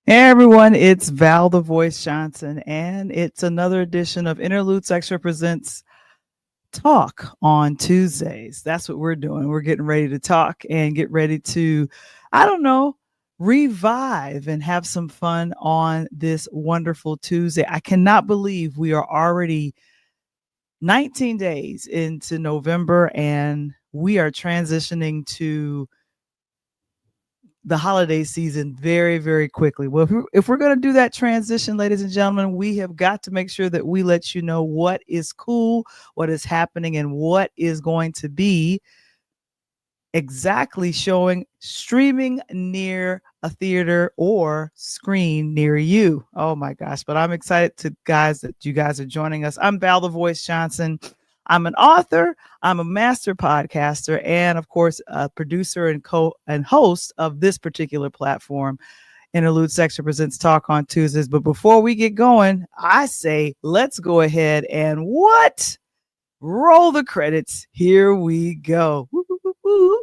Hey everyone, it's Val the Voice Johnson, and it's another edition of Interlude Extra Presents Talk on Tuesdays. That's what we're doing. We're getting ready to talk and get ready to, I don't know, revive and have some fun on this wonderful Tuesday. I cannot believe we are already 19 days into November and we are transitioning to the holiday season very, very quickly. Well, if we're going to do that transition, ladies and gentlemen, we have got to make sure that we let you know what is cool, what is happening, and what is going to be exactly showing streaming near a theater or screen near you. Oh my gosh, but I'm excited to guys that you guys are joining us. I'm Val the Voice Johnson. I'm an author, I'm a master podcaster, and of course, a producer and host of this particular platform. Interlude Section presents Talk on Tuesdays. But before we get going, I say let's go ahead and roll the credits. Here we go. Woo, woo, woo, woo.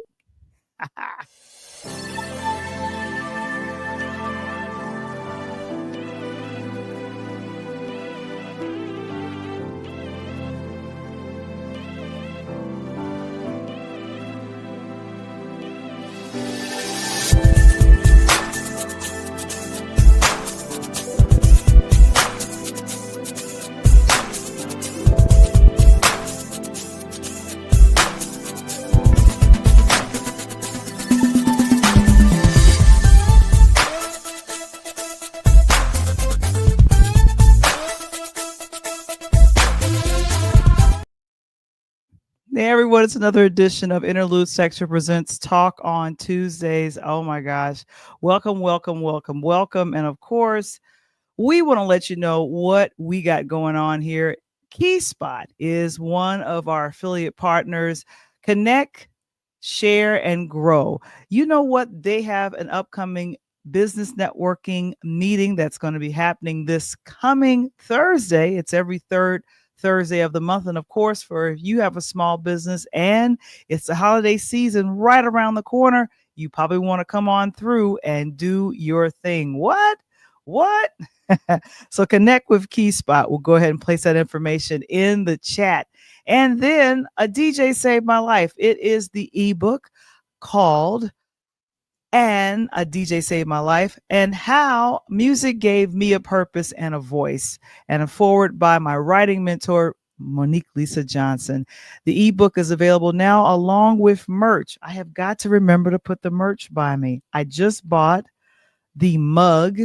Hey everyone, it's another edition of Interlude Section presents Talk on Tuesdays. Oh my gosh. Welcome, welcome, welcome, welcome. And of course, we want to let you know what we got going on here. KeySpot is one of our affiliate partners. Connect, share, and grow. You know what? They have an upcoming business networking meeting that's going to be happening this coming Thursday. It's every third Thursday of the month. And of course, for if you have a small business and it's the holiday season right around the corner, you probably want to come on through and do your thing. What? So connect with KeySpot. We'll go ahead and place that information in the chat. And then a DJ saved my life. It is the ebook called And a DJ Saved My Life and How Music Gave Me a Purpose and a Voice, and a forward by my writing mentor, Monique Lisa Johnson. The ebook is available now along with merch. I have got to remember to put the merch by me. I just bought the mug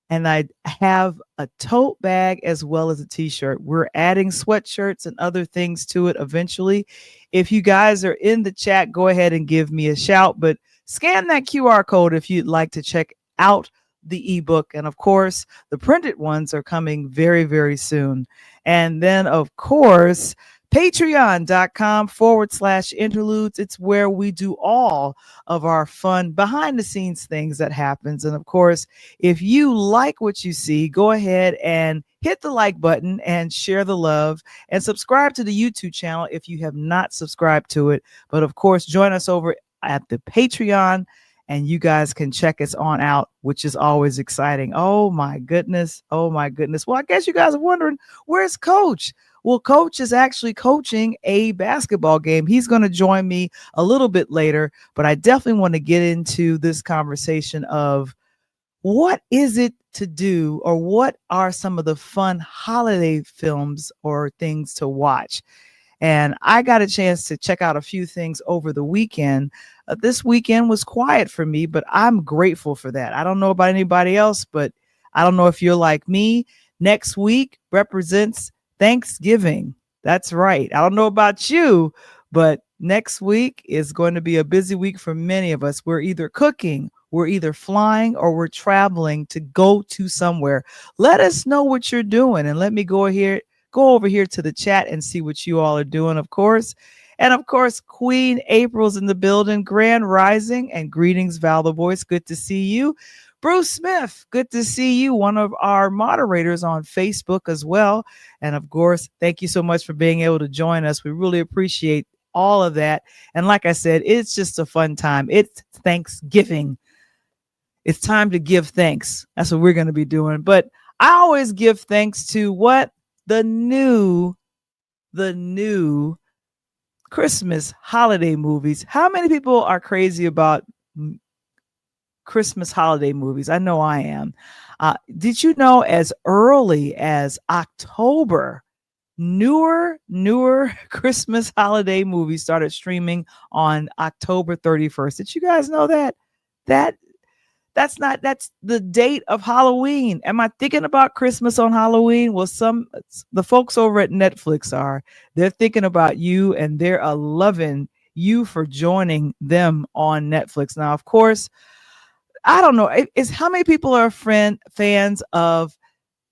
and I have a tote bag as well as a t-shirt. We're adding sweatshirts and other things to it eventually. If you guys are in the chat, go ahead and give me a shout, but scan that QR code if you'd like to check out the ebook. And of course, the printed ones are coming very, very soon. And then of course, patreon.com/interludes. It's where we do all of our fun behind the scenes things that happens. And of course, if you like what you see, go ahead and hit the like button and share the love and subscribe to the YouTube channel if you have not subscribed to it. But of course, join us over at the Patreon and you guys can check us on out, which is always exciting. Oh my goodness. Oh my goodness. Well, I guess you guys are wondering, where's Coach? Well, Coach is actually coaching a basketball game. He's going to join me a little bit later, but I definitely want to get into this conversation of what is it to do, or what are some of the fun holiday films or things to watch? And I got a chance to check out a few things over the weekend. This weekend was quiet for me, but I'm grateful for that. I don't know about anybody else, but I don't know if you're like me. Next week represents Thanksgiving. That's right. I don't know about you, but next week is going to be a busy week for many of us. We're either cooking, we're either flying, or we're traveling to go to somewhere. Let us know what you're doing, and let me go over here to the chat and see what you all are doing, of course. And of course, Queen April's in the building. Grand Rising and greetings, Val the Voice. Good to see you. Bruce Smith, good to see you, one of our moderators on Facebook as well. And of course, thank you so much for being able to join us. We really appreciate all of that. And like I said, it's just a fun time. It's Thanksgiving. it's time to give thanks. That's what we're going to be doing. But I always give thanks to what? The new Christmas holiday movies. How many people are crazy about Christmas holiday movies? I know I am. Did you know as early as October, newer Christmas holiday movies started streaming on October 31st? Did you guys know that? That that's the date of Halloween. Am I thinking about Christmas on Halloween? Well, the folks over at Netflix are. They're thinking about you, and they're loving you for joining them on Netflix. Now, of course, I don't know. Is how many people are fans of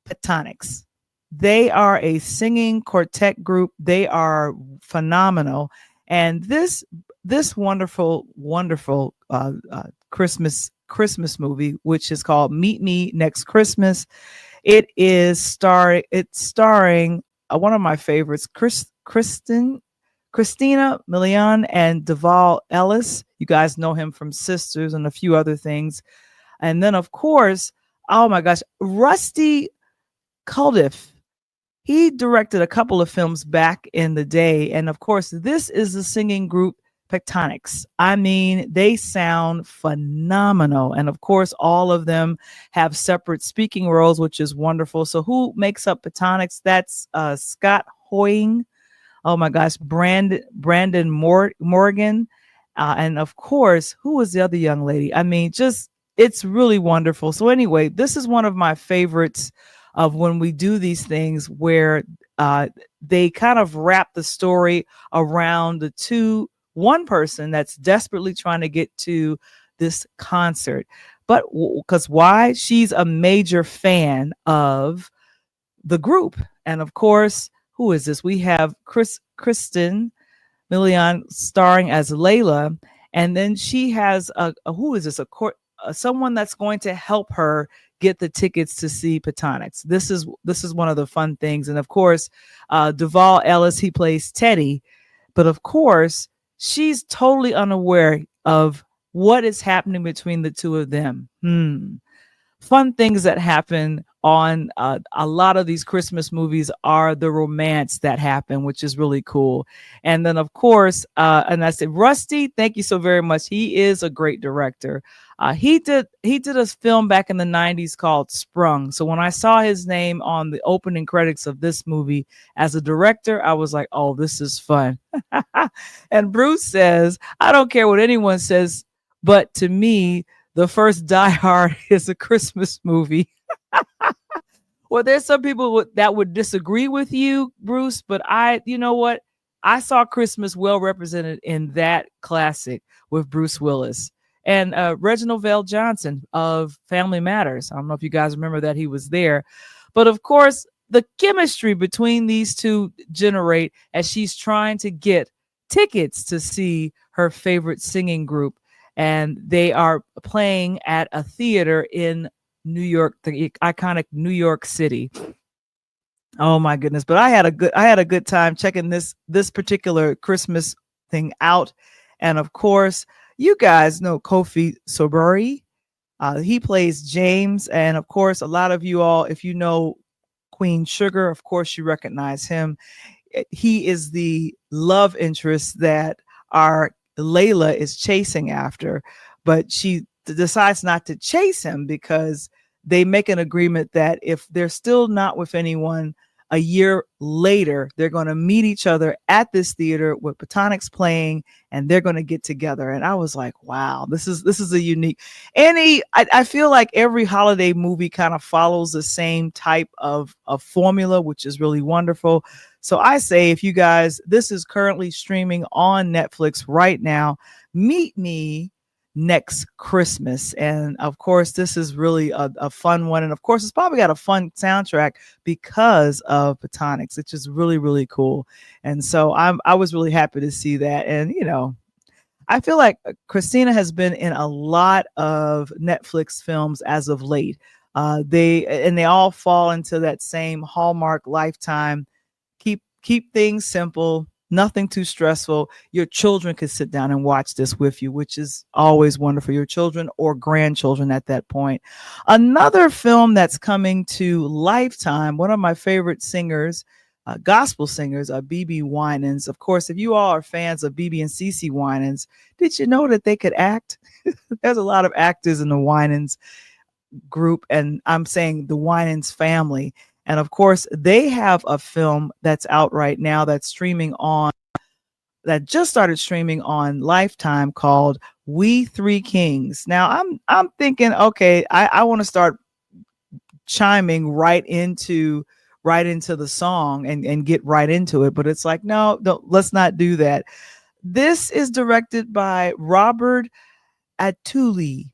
Petonics? They are a singing quartet group. They are phenomenal, and this wonderful Christmas movie, which is called Meet Me Next Christmas. It's starring one of my favorites, Christina Milian and Duvall Ellis. You guys know him from Sisters and a few other things. And then, of course, oh my gosh, Rusty Culdiff. He directed a couple of films back in the day. And of course, this is the singing group Petonics. I mean, they sound phenomenal. And of course, all of them have separate speaking roles, which is wonderful. So who makes up Petonics? That's Scott Hoying. Oh my gosh, Brandon Morgan. And of course, who was the other young lady? I mean, it's really wonderful. So anyway, this is one of my favorites of when we do these things where they kind of wrap the story around one person that's desperately trying to get to this concert. But because why? She's a major fan of the group. And of course, who is this? We have Kristen Milian starring as Layla. And then she has who is this? Someone that's going to help her get the tickets to see Petonics. This is one of the fun things. And of course, Duvall Ellis, he plays Teddy. But of course, she's totally unaware of what is happening between the two of them. Fun things that happen on a lot of these Christmas movies are the romance that happen, which is really cool. And then, of course, and I said, Rusty, thank you so very much. He is a great director. He did a film back in the 90s called Sprung. So when I saw his name on the opening credits of this movie as a director, I was like, oh, this is fun. And Bruce says, I don't care what anyone says, but to me, the first Die Hard is a Christmas movie. Well, there's some people that would disagree with you, Bruce, but you know what? I saw Christmas well represented in that classic with Bruce Willis and Reginald Vale Johnson of Family Matters. I don't know if you guys remember that he was there, but of course, the chemistry between these two generate as she's trying to get tickets to see her favorite singing group. And they are playing at a theater in New York, the iconic New York City. Oh my goodness. But I had a good time checking this particular Christmas thing out. And of course, you guys know Kofi Soburi. He plays James. And of course, a lot of you all, if you know Queen Sugar, of course you recognize him. He is the love interest that our Layla is chasing after, but she decides not to chase him because they make an agreement that if they're still not with anyone a year later, they're going to meet each other at this theater with Petonics playing, and they're going to get together. And I was like, wow, this is a unique. I feel like every holiday movie kind of follows the same type of formula, which is really wonderful. So I say, if you guys, this is currently streaming on Netflix right now. Meet Me Next Christmas. And of course, this is really a fun one. And of course, it's probably got a fun soundtrack because of Petonics, which is really, really cool. And so I was really happy to see that. And, you know, I feel like Christina has been in a lot of Netflix films as of late. They all fall into that same Hallmark Lifetime. Keep things simple, nothing too stressful. Your children could sit down and watch this with you, which is always wonderful. Your children or grandchildren at that point. Another film that's coming to Lifetime, one of my favorite singers, gospel singers, are BB Winans. Of course, if you all are fans of BB and CC Winans, did you know that they could act? There's a lot of actors in the Winans group, and I'm saying the Winans family. And of course, they have a film that's out right now that just started streaming on Lifetime called We Three Kings. Now I'm thinking, okay, I want to start chiming right into the song and get right into it. But it's like, no, let's not do that. This is directed by Robert Atuli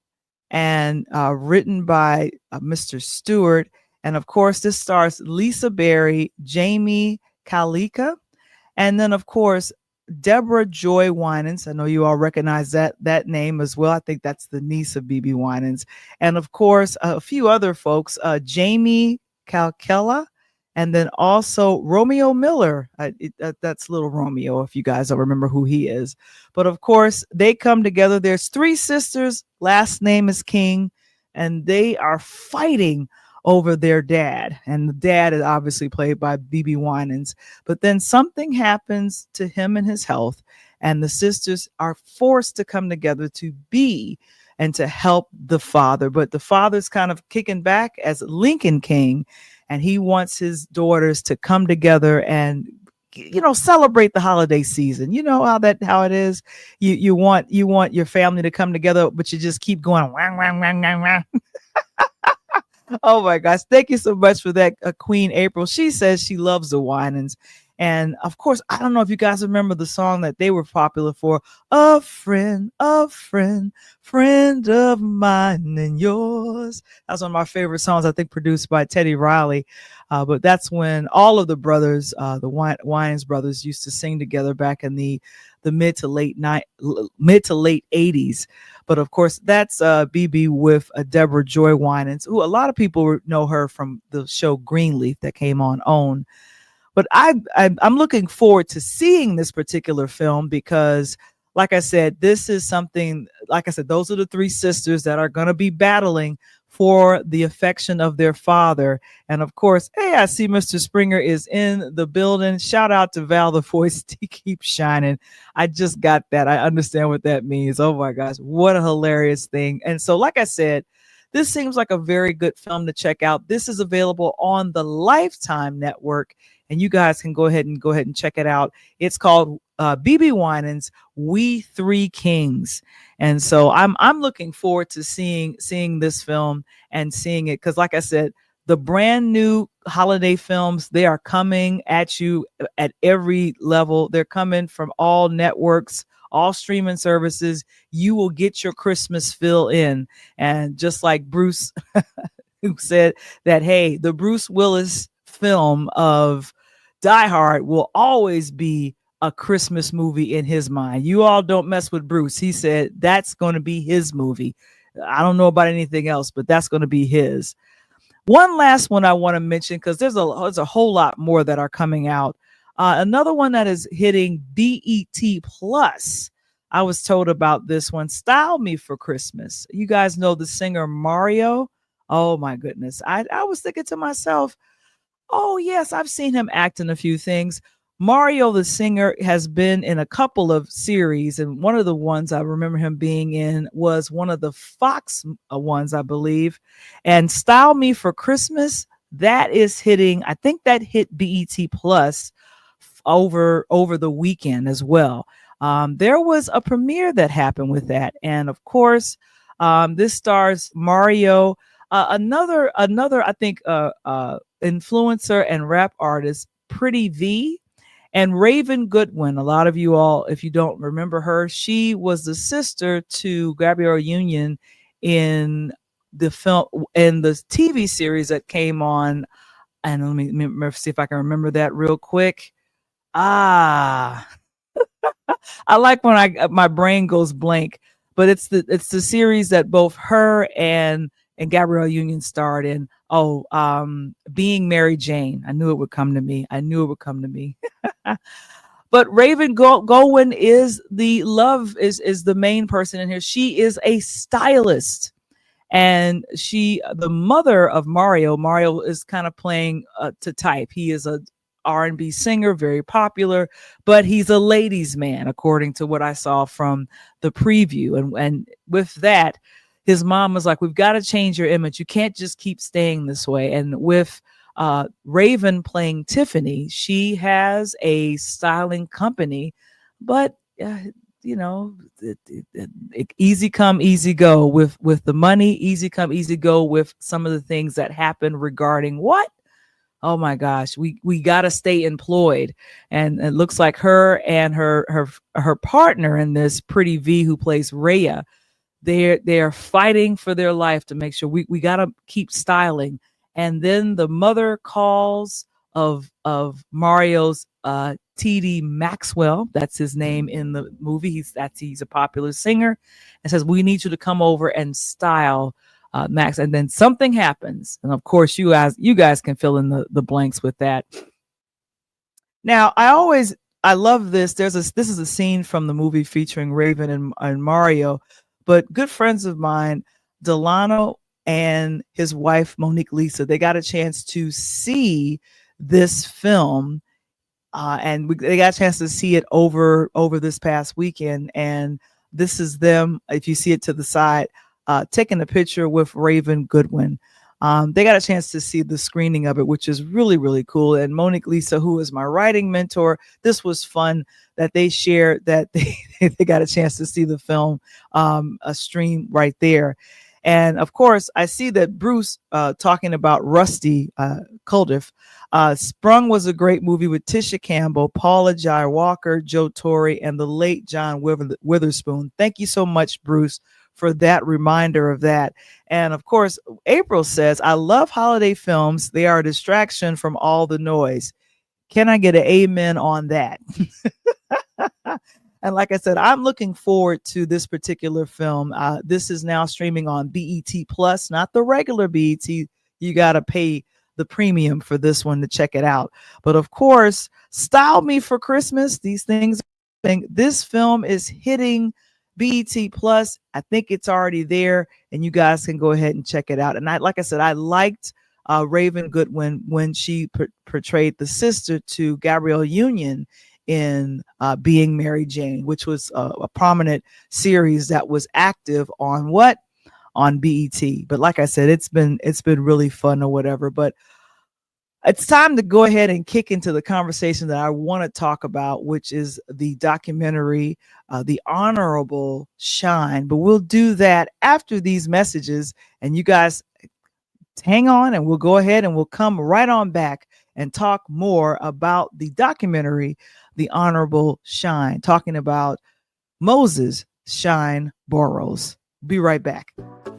and written by Mr. Stewart. And of course, this stars Lisa Berry, Jamie Kalika, and then of course, Deborah Joy Winans. I know you all recognize that name as well. I think that's the niece of BB Winans. And of course, a few other folks, Jamie Kalkella, and then also Romeo Miller. That's little Romeo, if you guys don't remember who he is. But of course, they come together. There's three sisters. Last name is King, and they are fighting over their dad. And the dad is obviously played by BB Winans. But then something happens to him and his health, and the sisters are forced to come together to be and to help the father. But the father's kind of kicking back as Lincoln King, and he wants his daughters to come together and celebrate the holiday season. You know how it is. You want your family to come together, but you just keep going wang wang wang wang wang. Oh my gosh. Thank you so much for that, Queen April. She says she loves the Winans. And of course, I don't know if you guys remember the song that they were popular for. A friend, friend of mine and yours. That's one of my favorite songs, I think, produced by Teddy Riley. But that's when all of the brothers, the Winans brothers, used to sing together back in the mid to late 80s. But of course, that's BB with Deborah Joy Winans, who a lot of people know her from the show Greenleaf that came on OWN. But I'm looking forward to seeing this particular film because, like I said, this is something, like I said, those are the three sisters that are going to be battling for the affection of their father. And of course, hey, I see Mr. Springer is in the building. Shout out to Val, the voice keeps shining. I just got that. I understand what that means. Oh my gosh, what a hilarious thing. And so, like I said, this seems like a very good film to check out. This is available on the Lifetime Network, and you guys can go ahead and check it out. It's called BB Winans, We Three Kings. And so I'm looking forward to seeing this film and seeing it because, like I said, the brand new holiday films, they are coming at you at every level. They're coming from all networks, all streaming services. You will get your Christmas fill in. And just like Bruce who said that, hey, the Bruce Willis film of Die Hard will always be a Christmas movie in his mind. You all don't mess with Bruce. He said that's going to be his movie. I don't know about anything else, but that's going to be his. One last one I want to mention, because there's a whole lot more that are coming out. Another one that is hitting BET Plus. I was told about this one, Style Me for Christmas. You guys know the singer Mario. Oh my goodness. I was thinking to myself, oh yes, I've seen him act in a few things. Mario, the singer, has been in a couple of series, and one of the ones I remember him being in was one of the Fox ones, I believe. And Style Me for Christmas, that is hitting, I think that hit BET Plus over the weekend as well. There was a premiere that happened with that, and of course, this stars Mario, another I think influencer and rap artist, Pretty V, and Raven Goodwin. A lot of you all, if you don't remember her, she was the sister to Gabrielle Union in the film, in the TV series that came on. And let me see if I can remember that real quick. I like when my brain goes blank, but it's the series that both her and Gabrielle Union starred in. Being Mary Jane. I knew it would come to me. But Raven Gowen is the main person in here. She is a stylist. And the mother of Mario is kind of playing to type. He is a R&B singer, very popular, but he's a ladies' man, according to what I saw from the preview. And with that, his mom was like, we've got to change your image. You can't just keep staying this way. And with Raven playing Tiffany, she has a styling company, but easy come, easy go with the money, easy come, easy go with some of the things that happen regarding what? Oh my gosh, we got to stay employed. And it looks like her and her partner in this, Pretty V, who plays Rhea, they're fighting for their life to make sure we got to keep styling. And then the mother calls of Mario's TD Maxwell, that's his name in the movie. He's a popular singer, and says, we need you to come over and style Max. And then something happens. And of course, you guys can fill in the blanks with that. Now, I love this. This is a scene from the movie featuring Raven and Mario, but good friends of mine, Delano and his wife, Monique Lisa, they got a chance to see this film. And they got a chance to see it over this past weekend. And this is them, if you see it to the side, taking a picture with Raven Goodwin. They got a chance to see the screening of it, which is really, really cool. And Monique Lisa, who is my writing mentor, this was fun that they shared that they got a chance to see the film, a stream right there. And of course, I see that Bruce talking about Rusty Culdiff. Sprung was a great movie with Tisha Campbell, Paula Jai Walker, Joe Torre, and the late John Witherspoon. Thank you so much, Bruce, for that reminder of that. And of course, April says, I love holiday films. They are a distraction from all the noise. Can I get an amen on that? And like I said, I'm looking forward to this particular film. This is now streaming on BET Plus, not the regular BET. You got to pay the premium for this one to check it out. But of course, Style Me for Christmas. These things. This film is hitting BET Plus. I think it's already there, and you guys can go ahead and check it out. And like I said, I liked Raven Goodwin when she portrayed the sister to Gabrielle Union in Being Mary Jane, which was a prominent series that was active on BET. But like I said, it's been really fun or whatever. But it's time to go ahead and kick into the conversation that I want to talk about, which is the documentary, The Honorable Shyne. But we'll do that after these messages, and you guys hang on, and we'll go ahead and we'll come right on back and talk more about the documentary, The Honorable Shyne, talking about Moses Shyne Barrows. Be right back.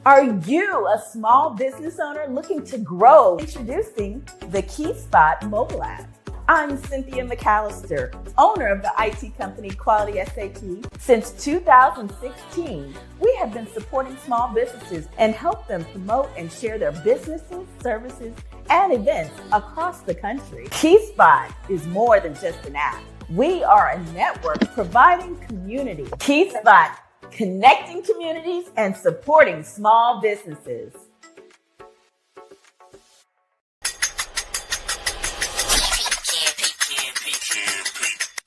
Are you a small business owner looking to grow? Introducing the Key Spot mobile app. I'm Cynthia McAllister, owner of the IT company Quality SAP. Since 2016, we have been supporting small businesses and help them promote and share their businesses, services, and events across the country. Key Spot is more than just an app. We are a network providing community. Key Spot, connecting communities and supporting small businesses.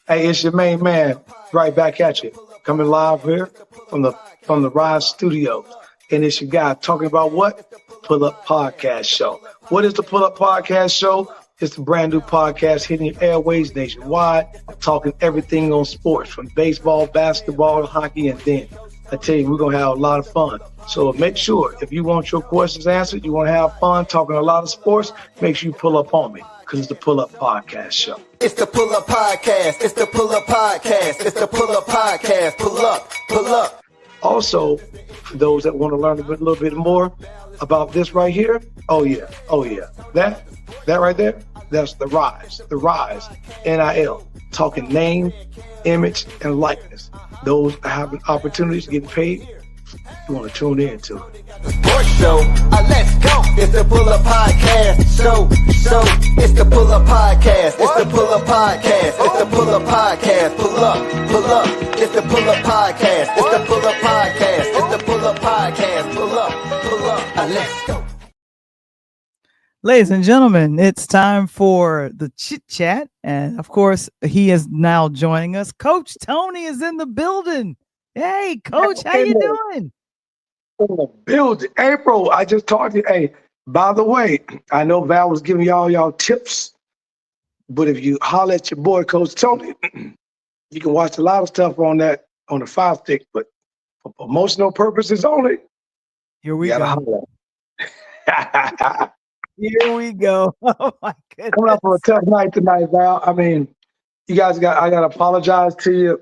Hey, it's your main man, right back at you. Coming live here from the Rise Studios. And it's your guy talking about what? Pull Up Podcast Show. What is the Pull Up Podcast Show? It's a brand new podcast hitting your airways nationwide, talking everything on sports, from baseball, basketball, hockey, and then I tell you, we're going to have a lot of fun. So make sure, if you want your questions answered, you want to have fun talking a lot of sports, make sure you pull up on me, because it's the Pull Up Podcast Show. It's the Pull Up Podcast. It's the Pull Up Podcast. It's the Pull Up Podcast. Pull up, pull up. Also, for those that want to learn a little bit more about this right here, oh yeah. That right there, that's the Rise, NIL, talking name, image, and likeness. Those having opportunities to get paid, you want to tune in to it. show. Let's go. It's the Pull Up Podcast show. It's the Pull Up Podcast. It's the Pull Up Podcast. It's the Pull Up Podcast. Pull up. It's the Pull Up Podcast. It's the Pull Up Podcast. It's the Pull Up Podcast. Pull up. Let's go. Ladies and gentlemen, it's time for the chit chat. And of course, he is now joining us. Coach Tony is in the building. Hey, Coach, how you doing? In the building. April, I just talked to you. Hey, by the way, I know Val was giving y'all tips, but if you holler at your boy, Coach Tony, you can watch a lot of stuff on the Fire Stick, but for promotional purposes only, here we go. Here we go. Oh my goodness. Coming up for a tough night tonight, Val. I mean, I gotta apologize to you.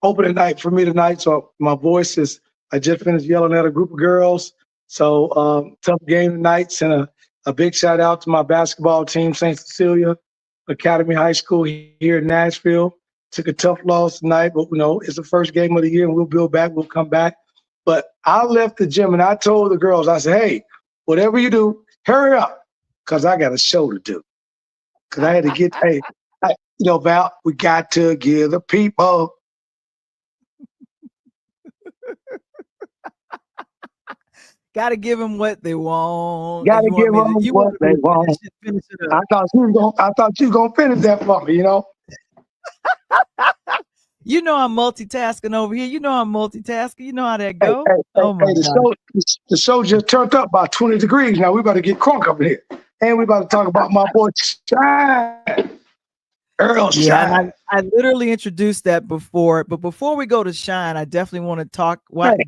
Opening night for me tonight, so my voice is, I just finished yelling at a group of girls. So tough game tonight. Send a big shout out to my basketball team, St. Cecilia Academy High School here in Nashville. Took a tough loss tonight, but it's the first game of the year and we'll build back, we'll come back. But I left the gym and I told the girls, I said, hey, whatever you do, hurry up, because I got a show to do. Because I had to get, Val, we got to give the people. Got to give them what they want. Got to give them what they want. Finish it I thought you was gonna finish that for me, I'm multitasking over here. I'm multitasking. You know how that goes. The show just turned up by 20 degrees. Now we about to get crunk up here. And we about to talk about my boy Shyne. Earl Shyne. I literally introduced that before, but before we go to Shyne, I definitely want to talk.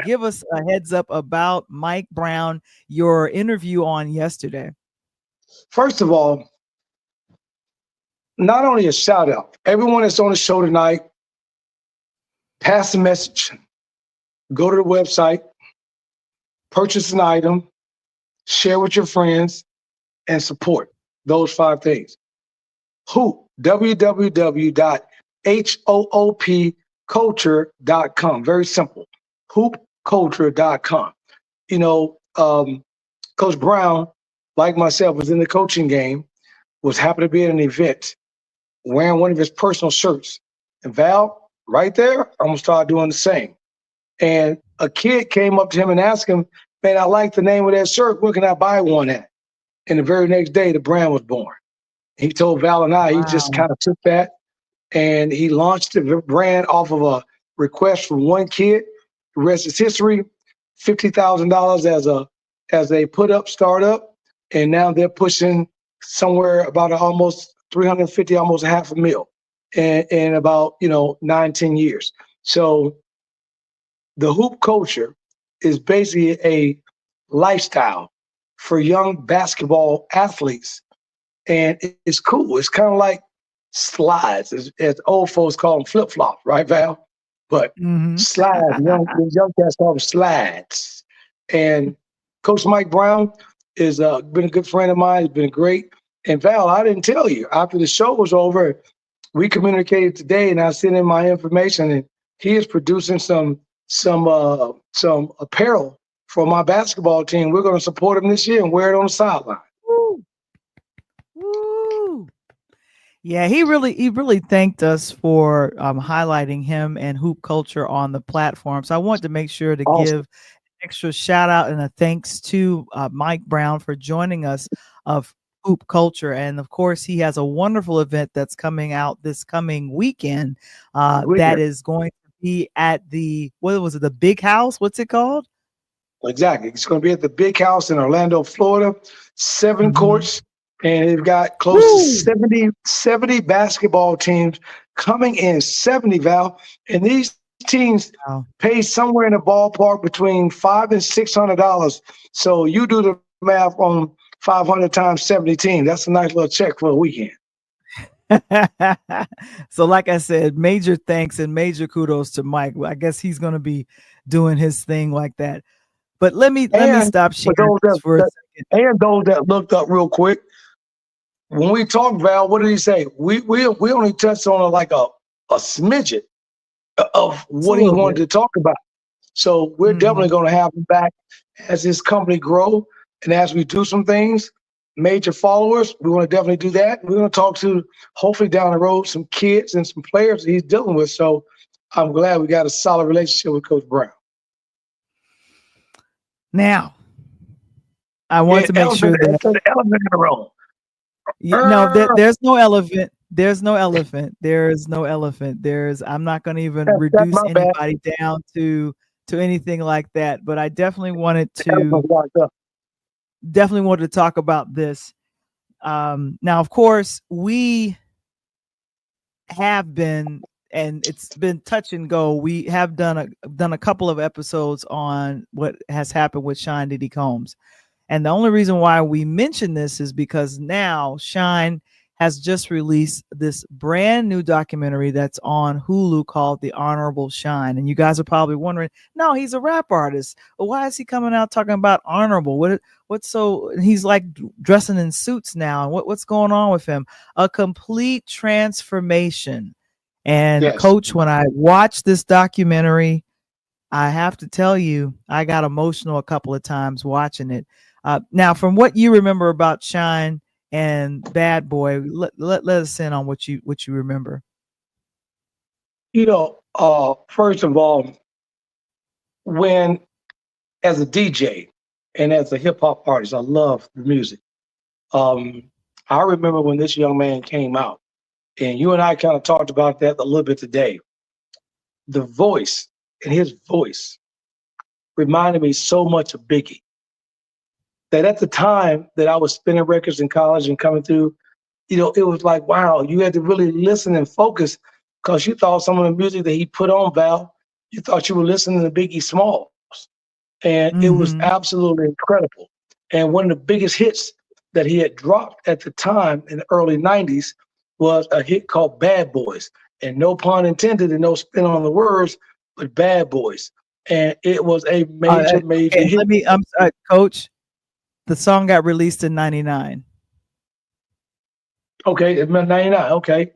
Give us a heads up about Mike Brown, your interview on yesterday. First of all, not only a shout out, everyone that's on the show tonight, pass the message, go to the website, purchase an item, share with your friends, and support those 5 things. Hoop, www.hoopculture.com. Very simple. Hoopculture.com. Coach Brown, like myself, was in the coaching game, was happy to be at an event, wearing one of his personal shirts. And Val, right there, I'm going to start doing the same. And a kid came up to him and asked him, man, I like the name of that shirt. Where can I buy one at? And the very next day, the brand was born. He told Val and I, He just kind of took that and he launched the brand off of a request from one kid. The rest is history. $50,000 as a put-up startup. And now they're pushing somewhere about almost 350, almost $500,000 in about 9-10 years. So the hoop culture is basically a lifestyle for young basketball athletes. And it's cool. It's kind of like slides, as old folks call them, flip-flops, right, Val? But slides, young cats call them slides. And Coach Mike Brown is been a good friend of mine. He's been great. And Val, I didn't tell you, after the show was over, we communicated today, and I sent in my information, and he is producing some apparel for my basketball team. We're going to support him this year and wear it on the sideline. Woo. Woo. Yeah, he really thanked us for highlighting him and hoop culture on the platform. So I want to make sure to give an extra shout out and a thanks to Mike Brown for joining us of hoop culture. And of course, he has a wonderful event that's coming out this coming weekend that is going to be at the Big House? What's it called? Exactly. It's going to be at the Big House in Orlando, Florida, 7 courts. And they've got close to 70 basketball teams coming in, 70, Val. And these teams pay somewhere in the ballpark between $500 and $600. So you do the math on 500 times 70 teams. That's a nice little check for a weekend. So like I said, major thanks and major kudos to Mike. I guess he's going to be doing his thing like that. But let me stop sharing for a second. And those that looked up real quick, when we talked, Val, what did he say? We only touched on like a smidget of what he wanted to talk about. So we're definitely going to have him back as his company grow and as we do some things. Major followers, we want to definitely do that. We're going to talk to, hopefully down the road, some kids and some players that he's dealing with. So I'm glad we got a solid relationship with Coach Brown. Now, I want to make sure that the elephant in the room. No, there's no elephant. There's no elephant. There is no elephant. I'm not going to even reduce anybody down to anything like that. But I definitely wanted to talk about this. Now, of course, we have been, and it's been touch and go. We have done a couple of episodes on what has happened with Shyne Diddy Combs. And the only reason why we mention this is because now Shyne has just released this brand new documentary that's on Hulu called The Honorable Shyne. And you guys are probably wondering, no, he's a rap artist. Well, why is he coming out talking about honorable? What's so, he's like dressing in suits now. What's going on with him? A complete transformation. And yes. Coach, when I watched this documentary, I have to tell you, I got emotional a couple of times watching it. Now, from what you remember about Shyne and Bad Boy, let us in on what you remember. First of all, when as a DJ and as a hip hop artist, I love the music. I remember when this young man came out, and you and I kind of talked about that a little bit today. The voice and his voice reminded me so much of Biggie. That at the time that I was spinning records in college and coming through, it was like, wow, you had to really listen and focus because you thought some of the music that he put on, Val, you thought you were listening to Biggie Smalls. And it was absolutely incredible. And one of the biggest hits that he had dropped at the time in the early 90s was a hit called Bad Boys. And no pun intended and no spin on the words, but Bad Boys. And it was a major hit. I'm sorry, Coach. The song got released in 99. Okay, it meant 99. Okay.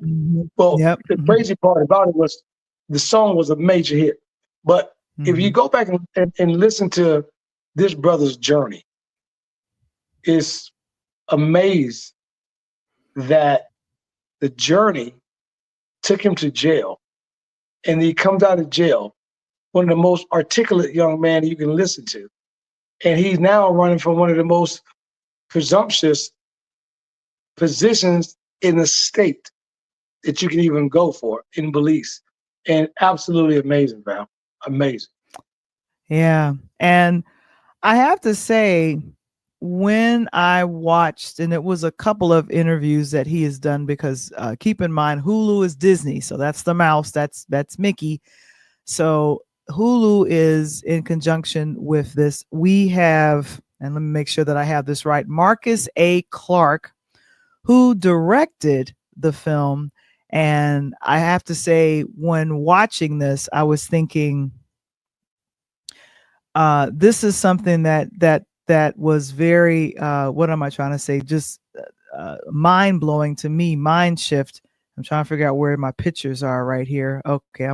Well, the crazy part about it was the song was a major hit. But if you go back and listen to this brother's journey, it's amazing that the journey took him to jail. And he comes out of jail, one of the most articulate young men you can listen to. And he's now running for one of the most presumptuous positions in the state that you can even go for in Belize. And absolutely amazing, Val. Amazing. Yeah. And I have to say, when I watched, and it was a couple of interviews that he has done, because keep in mind, Hulu is Disney. So that's the mouse. That's Mickey. So Hulu is in conjunction with this. We have, and let me make sure that I have this right, Marcus A. Clark, who directed the film. And I have to say, when watching this, I was thinking, this is something that was very, what am I trying to say? Just mind blowing to me, mind shift. I'm trying to figure out where my pictures are right here. Okay,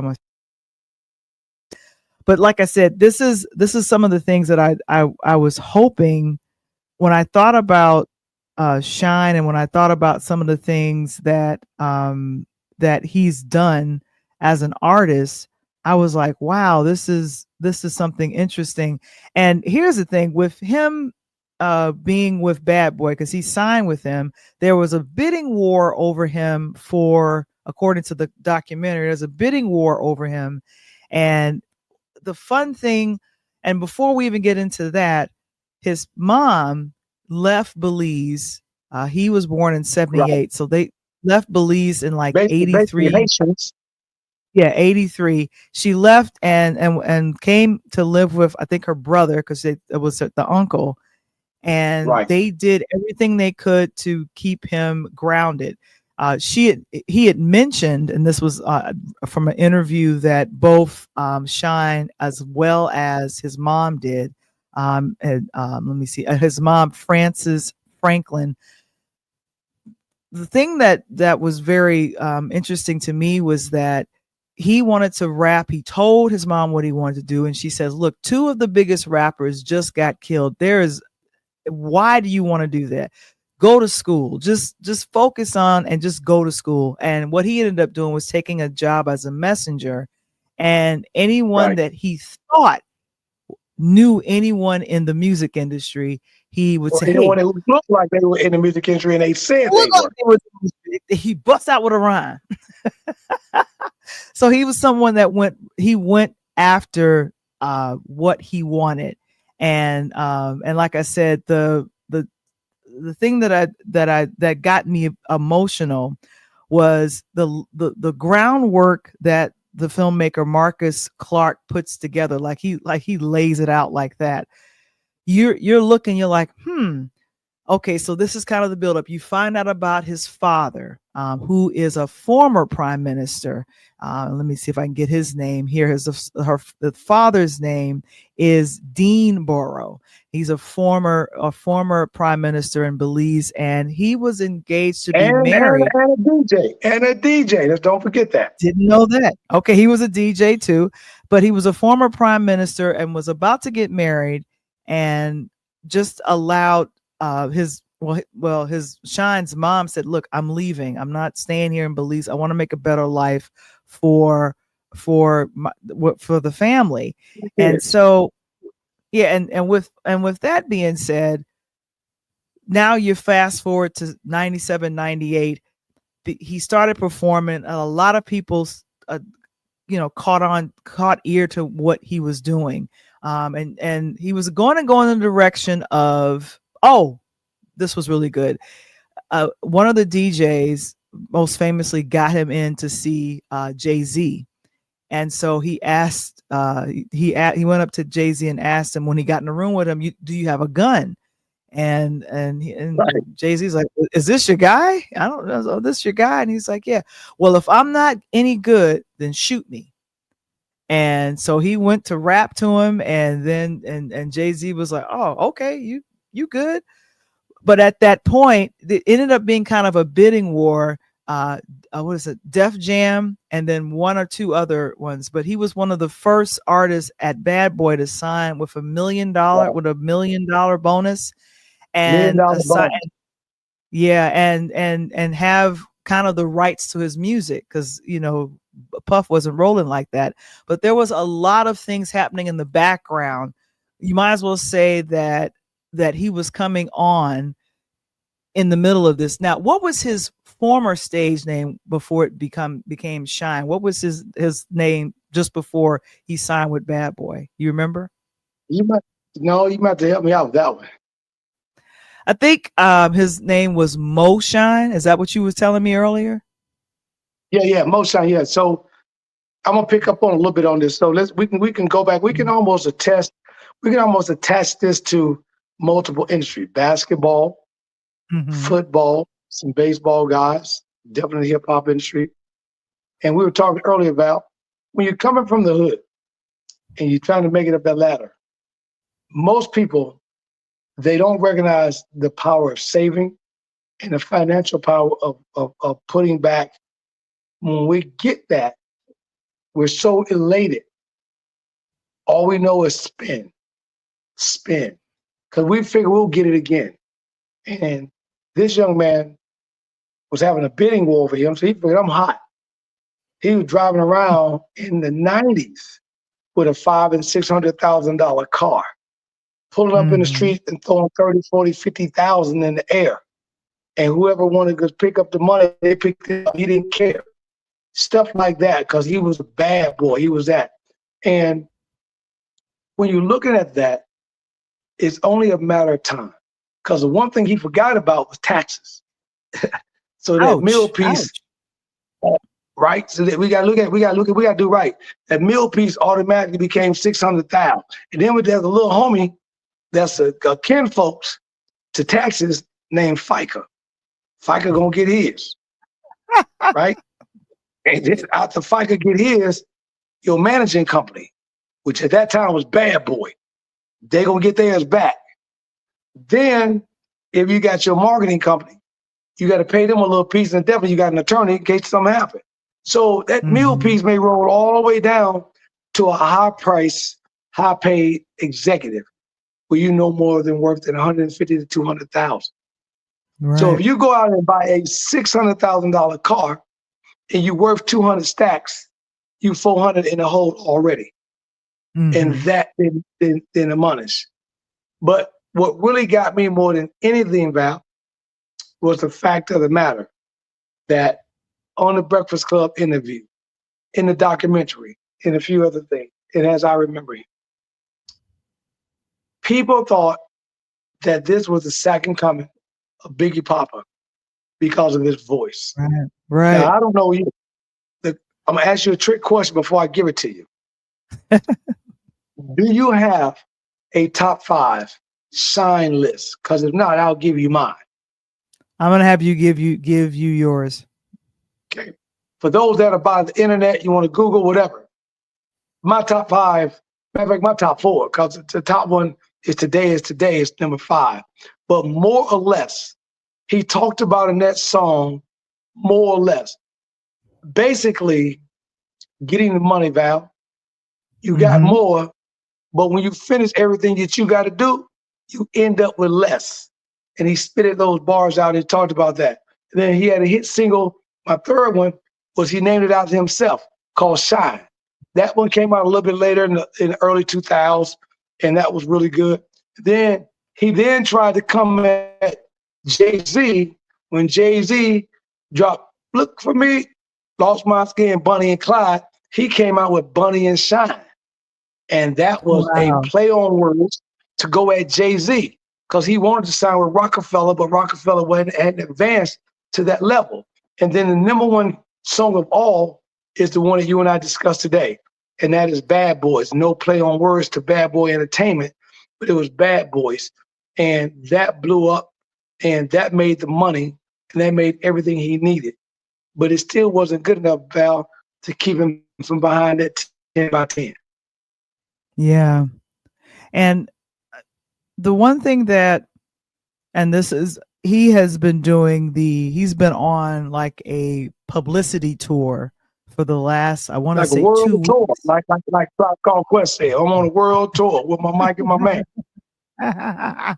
but like I said, this is some of the things that I was hoping when I thought about Shyne, and when I thought about some of the things that that he's done as an artist, I was like, wow, this is something interesting. And here's the thing with him being with Bad Boy, because he signed with him, there was a bidding war over him for, according to the documentary, there's a bidding war over him. And the fun thing, and before we even get into that, his mom left Belize. He was born in 78. Right. So they left Belize in like 83. Yeah, 83. She left and came to live with, I think, her brother, because it was the uncle. And they did everything they could to keep him grounded. He had mentioned, and this was from an interview that both Shyne as well as his mom did. Let me see, his mom, Frances Franklin. The thing that was very interesting to me was that he wanted to rap. He told his mom what he wanted to do. And she says, look, two of the biggest rappers just got killed. Why do you want to do that? Go to school. Just focus on and just go to school. And what he ended up doing was taking a job as a messenger. And anyone that he thought knew anyone in the music industry, he would say, anyone who looked like they were in the music industry and they said they were. He busts out with a rhyme. So he was someone that went after what he wanted. And like I said, the thing that got me emotional was the groundwork that the filmmaker Marcus Clark puts together. Like he lays it out like that. You're looking, you're like, okay, so this is kind of the buildup. You find out about his father, who is a former prime minister. Let me see if I can get his name here. The father's name is Dean Barrow. He's a former prime minister in Belize, and he was engaged to be married. And a DJ. Let's don't forget that. Didn't know that. Okay, he was a DJ too, but he was a former prime minister and was about to get married, and just allowed his Shyne's mom said, look, I'm leaving. I'm not staying here in Belize. I want to make a better life for the family. And so, yeah. And with that being said, now you fast forward to 97, 98, he started performing, and a lot of people, caught ear to what he was doing. And he was going in the direction of, this was really good. One of the DJs most famously got him in to see Jay-Z. And so he asked, he went up to Jay-Z and asked him when he got in the room with him, do you have a gun? And right. Jay-Z's like, is this your guy? I don't know. Oh, this your guy? And he's like, yeah. Well, if I'm not any good, then shoot me. And so he went to rap to him, and then and Jay-Z was like, oh, okay, you good. But at that point, it ended up being kind of a bidding war. What is it? Def Jam, and then one or two other ones. But he was one of the first artists at Bad Boy to sign with $1 million, with $1 million bonus, and and have kind of the rights to his music, because Puff wasn't rolling like that. But there was a lot of things happening in the background. You might as well say that he was coming on in the middle of this. Now, what was his former stage name before it became Shyne? What was his name just before he signed with Bad Boy? You remember? You might have to help me out with that one. I think his name was Mo Shyne. Is that what you was telling me earlier? Yeah, Mo Shyne. Yeah. So I'm gonna pick up on a little bit on this. So we can go back. We can almost attach this to multiple industries: basketball, football, some baseball guys, definitely hip hop industry. And we were talking earlier about when you're coming from the hood and you're trying to make it up that ladder. Most people, they don't recognize the power of saving and the financial power of putting back. When we get that, we're so elated. All we know is spin, because we figure we'll get it again. And this young man was having a bidding war over him, so he figured, I'm hot. He was driving around in the 90s with a $500,000 and $600,000 car, pulling up in the street and throwing 30, 40, 50,000 in the air. And whoever wanted to pick up the money, they picked it up. He didn't care. Stuff like that, because he was a bad boy. He was that. And when you're looking at that, it's only a matter of time. Because the one thing he forgot about was taxes. So that meal piece, right? So that we got to do right. That meal piece automatically became $600,000. And then there's a little homie that's a kinfolks to taxes named FICA. FICA gonna get his, right? And then after FICA get his, your managing company, which at that time was Bad Boy, they gonna get theirs back. Then if you got your marketing company, you got to pay them a little piece, and definitely you got an attorney in case something happens. So that meal piece may roll all the way down to a high price, high paid executive where you no more than worth than 150 to 200,000. Right. So if you go out and buy a $600,000 car and you worth 200 stacks, you 400 in the hole already. And that then the monies. But what really got me more than anything, Val, was the fact of the matter that on the Breakfast Club interview, in the documentary, and a few other things, and as I remember him, people thought that this was the second coming of Biggie Papa because of his voice. Right. Now, I don't know you. I'm going to ask you a trick question before I give it to you. Do you have a top 5 Shyne list? Because if not, I'll give you mine. I'm going to have you give you yours. Okay. For those that are by the internet, you want to Google, whatever. My top 5, matter of fact, my top 4, because the top one is today, is number 5. But more or less, he talked about in that song, more or less, basically getting the money, Val. You got more, but when you finish everything that you got to do, you end up with less. And he spitted those bars out and talked about that. And then he had a hit single. My third one was he named it after himself, called Shyne. That one came out a little bit later in the early 2000s, and that was really good. Then he tried to come at Jay-Z when Jay-Z dropped Look For Me, Lost My Skin, Bunny and Clyde. He came out with Bunny and Shyne. And that was a play on words to go at Jay-Z because he wanted to sign with Rockefeller, but Rockefeller hadn't advanced to that level. And then the number one song of all is the one that you and I discussed today, and that is Bad Boys. No play on words to Bad Boy Entertainment, but it was Bad Boys. And that blew up, and that made the money, and that made everything he needed. But it still wasn't good enough, Val, to keep him from behind that 10 by 10. Yeah. And the one thing that, and this is, he's been on like a publicity tour for the last, I want to say, 2 weeks. Tour, like Tribe Called Quest said, I'm on a world tour with my mic and my man.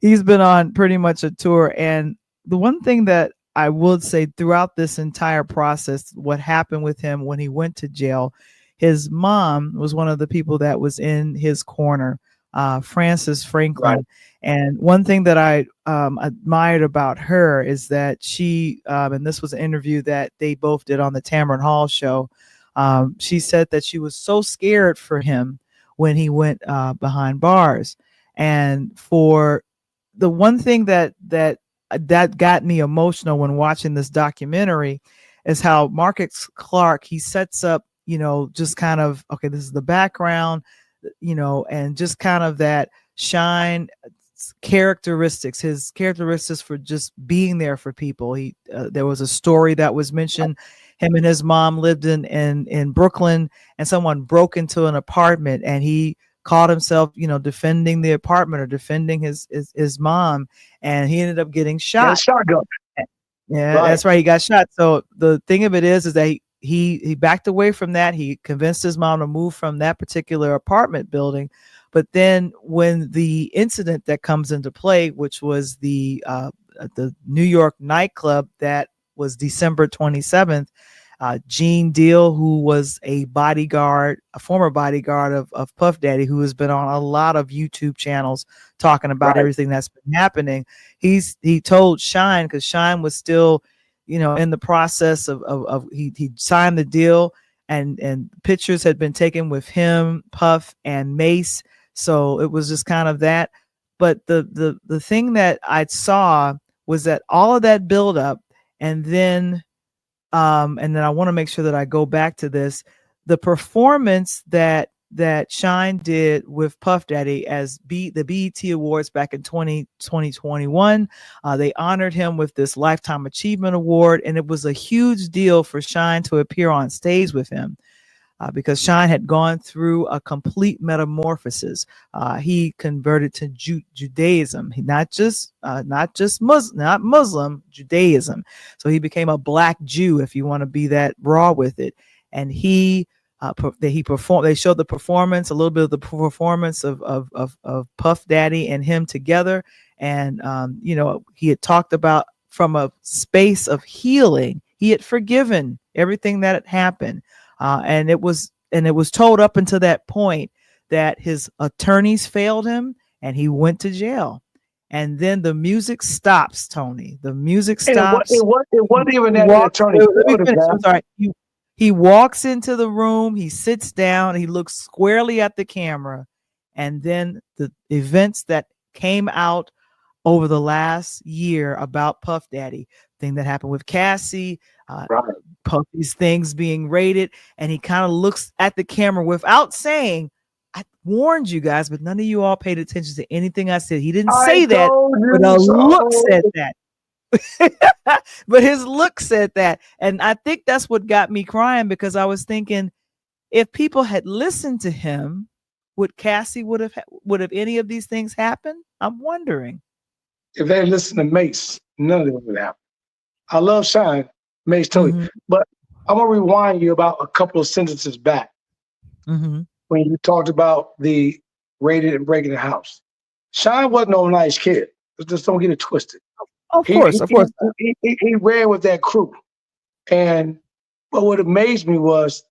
He's been on pretty much a tour. And the one thing that I would say throughout this entire process, what happened with him when he went to jail, his mom was one of the people that was in his corner, Frances Franklin. Right. And one thing that I admired about her is that she, and this was an interview that they both did on the Tamron Hall show, she said that she was so scared for him when he went behind bars. And for the one thing that got me emotional when watching this documentary is how Marcus Clark, he sets up, just kind of, okay, this is the background, and just kind of that Shyne characteristics, his characteristics for just being there for people. There was a story that was mentioned. Him and his mom lived in Brooklyn, and someone broke into an apartment, and he called himself, defending the apartment or defending his mom, and he ended up getting shot. Shotgun. Yeah, right. That's right. He got shot. So the thing of it is that he backed away from that. He convinced his mom to move from that particular apartment building. But then when the incident that comes into play, which was the New York nightclub, that was December 27th, Gene Deal, who was a former bodyguard of Puff Daddy, who has been on a lot of YouTube channels talking about everything that's been happening. He told Shyne, because Shyne was still, in the process of he signed the deal, and pictures had been taken with him, Puff, and Mace. So it was just kind of that. But the thing that I saw was that all of that buildup, and then I want to make sure that I go back to this, the performance that Shyne did with Puff Daddy as the BET Awards back in 2021. They honored him with this Lifetime Achievement Award, and it was a huge deal for Shyne to appear on stage with him. because Shyne had gone through a complete metamorphosis. He converted to Judaism, not Muslim, Judaism. So he became a Black Jew, if you want to be that raw with it. And he performed. They showed the performance, a little bit of the performance of Puff Daddy and him together. And he had talked about, from a space of healing, he had forgiven everything that had happened. And it was told up until that point that his attorneys failed him and he went to jail. And then the music stops, Tony. The music stops. It wasn't even that attorney. I'm sorry. He walks into the room, he sits down, he looks squarely at the camera, and then the events that came out over the last year about Puff Daddy, thing that happened with Cassie, Puffy's things being raided, and he kind of looks at the camera without saying, I warned you guys, but none of you all paid attention to anything I said. He didn't say that, but a look said that. But his look said that. And I think that's what got me crying, because I was thinking, if people had listened to him, would have any of these things happened? I'm wondering. If they listened to Mace, none of it would happen. I love Shyne, Mace Tony, but I'm going to rewind you about a couple of sentences back when you talked about the raided and breaking the house. Shyne wasn't no nice kid. Just don't get it twisted. Of course. He ran with that crew. But what amazed me was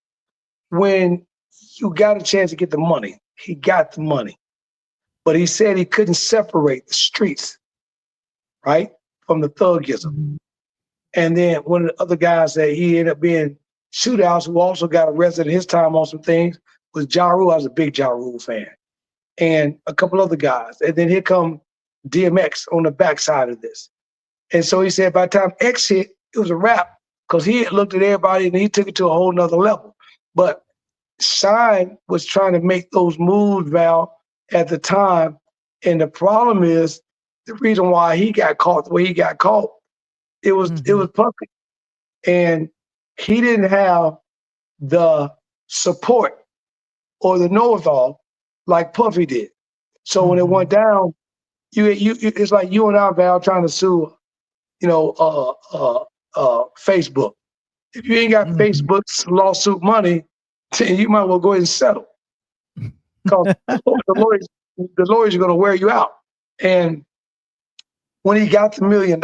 when you got a chance to get the money, he got the money. But he said he couldn't separate the streets, right, from the thugism. And then one of the other guys that he ended up being shootouts, who also got arrested in his time on some things, was Ja Rule. I was a big Ja Rule fan. And a couple other guys. And then here come DMX on the backside of this. And so he said by the time X hit, it was a wrap, because he had looked at everybody and he took it to a whole nother level. But Shyne was trying to make those moves, Val, at the time. And the problem is, the reason why he got caught the way he got caught, it was Puffy. And he didn't have the support or the know-it-all like Puffy did. So when it went down, it's like you and I, Val, trying to sue, Facebook. If you ain't got Facebook's lawsuit money, then you might well go ahead and settle, because the lawyers are going to wear you out. And when he got the $1 million,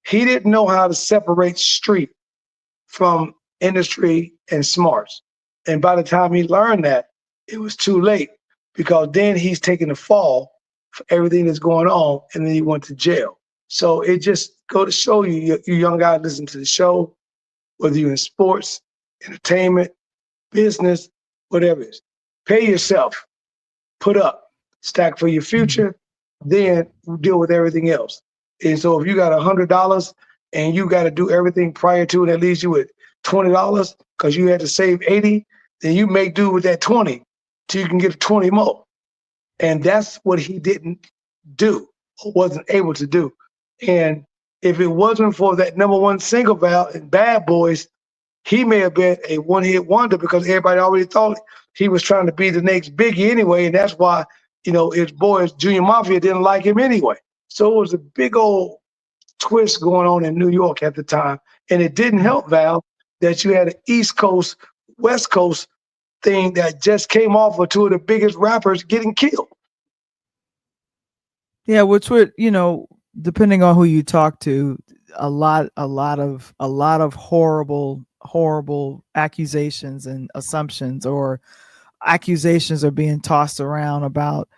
he didn't know how to separate street from industry and smarts. And by the time he learned that, it was too late, because then he's taking the fall for everything that's going on, and then he went to jail. So it just go to show you young guys listen to the show, whether you're in sports, entertainment, business, whatever it is. Pay yourself, put up, stack for your future, then deal with everything else. And so if you got $100 and you got to do everything prior to it, that leaves you with $20 because you had to save 80, then you make do with that 20 till you can get 20 more. And that's what he didn't do or wasn't able to do. And if it wasn't for that #1 single, Val, and Bad Boys, he may have been a one-hit wonder, because everybody already thought he was trying to be the next Biggie anyway. And that's why, his boys, Junior Mafia, didn't like him anyway. So it was a big old twist going on in New York at the time. And it didn't help, Val, that you had an East Coast, West Coast thing that just came off of two of the biggest rappers getting killed. Yeah, which would, depending on who you talk to, a lot of horrible accusations and assumptions, or accusations are being tossed around about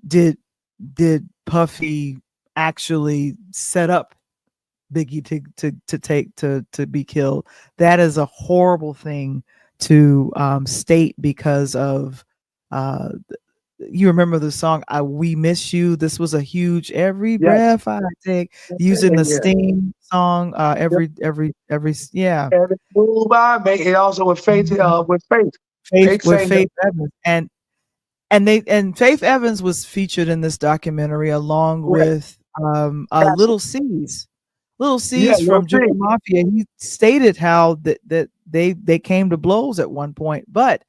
did Puffy actually set up Biggie to be killed. That is a horrible thing to state, because of you remember the song "We Miss You." This was a huge "Every Breath I Take," using the Sting song. Every move I make. It also with Faith Evans, and Faith Evans was featured in this documentary along with Little C's from Junior Mafia. He stated how that they came to blows at one point. But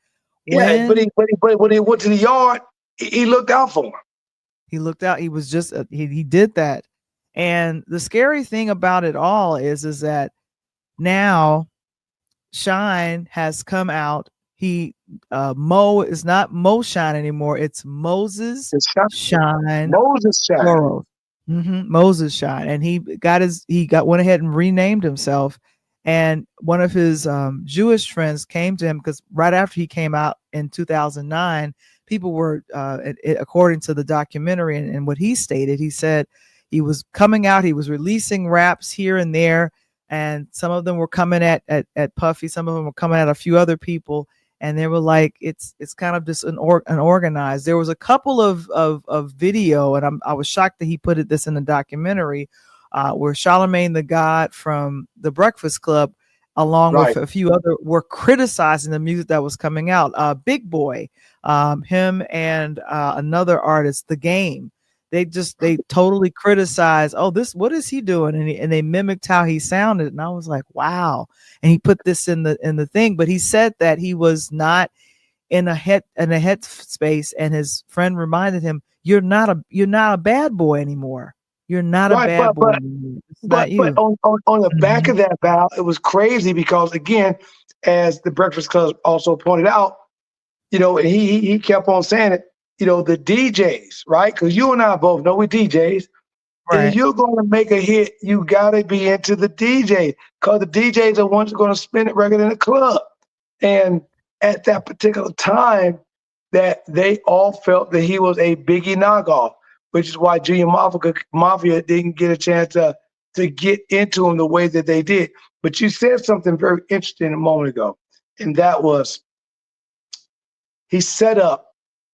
Yeah, when but when he went to the yard, he looked out for him. he looked out, he was just he did that. And the scary thing about it all is that now Shyne has come out. He Mo is not Mo Shyne anymore. It's Moses It's Shyne. Moses Shyne. Plural. Moses Shyne. And he went ahead and renamed himself. And one of his Jewish friends came to him because right after he came out in 2009, people were, according to the documentary and what he stated, he said he was coming out, he was releasing raps here and there, and some of them were coming at Puffy, some of them were coming at a few other people, and they were like, it's kind of just unorganized. There was a couple of video, and I was shocked that he put this in the documentary, where Charlemagne the God from the Breakfast Club, along with a few other, were criticizing the music that was coming out. Big Boy, him and another artist, The Game. They totally criticized, what is he doing? And they mimicked how he sounded. And I was like, wow. And he put this in the thing, but he said that he was not in a head space. And his friend reminded him, you're not a bad boy anymore. You're not a bad boy anymore. But on the back of that, Val, it was crazy because, again, as the Breakfast Club also pointed out, and he kept on saying it, the DJs, right? Because you and I both know we're DJs. Right. If you're going to make a hit, you got to be into the DJs, because the DJs are ones who are going to spin it record in the club. And at that particular time, that they all felt that he was a Biggie knockoff, which is why Junior Mafia didn't get a chance to get into him the way that they did. But you said something very interesting a moment ago, and that was he set up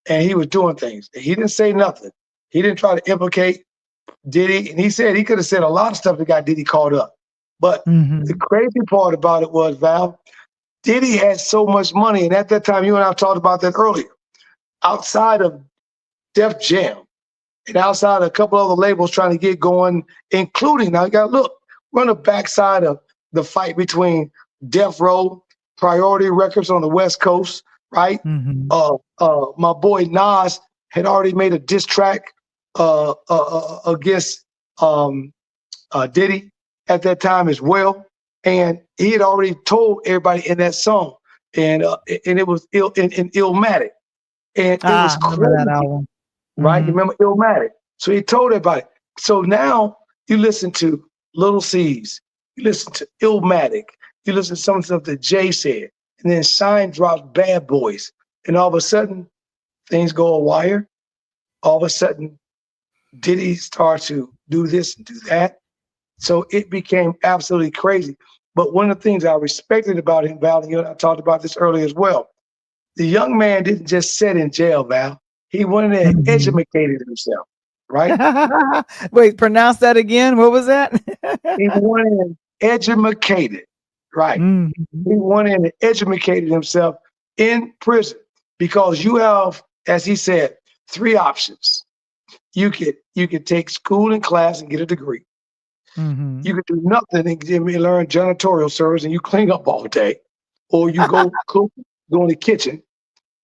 and he was doing things. He didn't say nothing. He didn't try to implicate Diddy, and he said he could have said a lot of stuff that got Diddy caught up. But the crazy part about it was, Val, Diddy had so much money, and at that time, you and I talked about that earlier, outside of Def Jam, and outside a couple other labels trying to get going, including, now you got to look, we're on the backside of the fight between Death Row, Priority Records on the West Coast, right? My boy Nas had already made a diss track against Diddy at that time as well. And he had already told everybody in that song, and it was Illmatic. And it was crazy. That album. Right? You remember Illmatic? So he told everybody. So now you listen to Little C's, you listen to Illmatic, you listen to some of the stuff that Jay said, and then Shyne drops Bad Boys, and all of a sudden things go awire. All of a sudden Diddy starts to do this and do that. So it became absolutely crazy. But one of the things I respected about him, Val, and you and I talked about this earlier as well, the young man didn't just sit in jail, Val. He went in and educated himself, right? Wait, pronounce that again. What was that? He went in and educated, right? He went in and educated himself in prison, because you have, as he said, three options. You could take school and class and get a degree. You could do nothing and learn janitorial service and you clean up all day, or you go cook, go in the kitchen,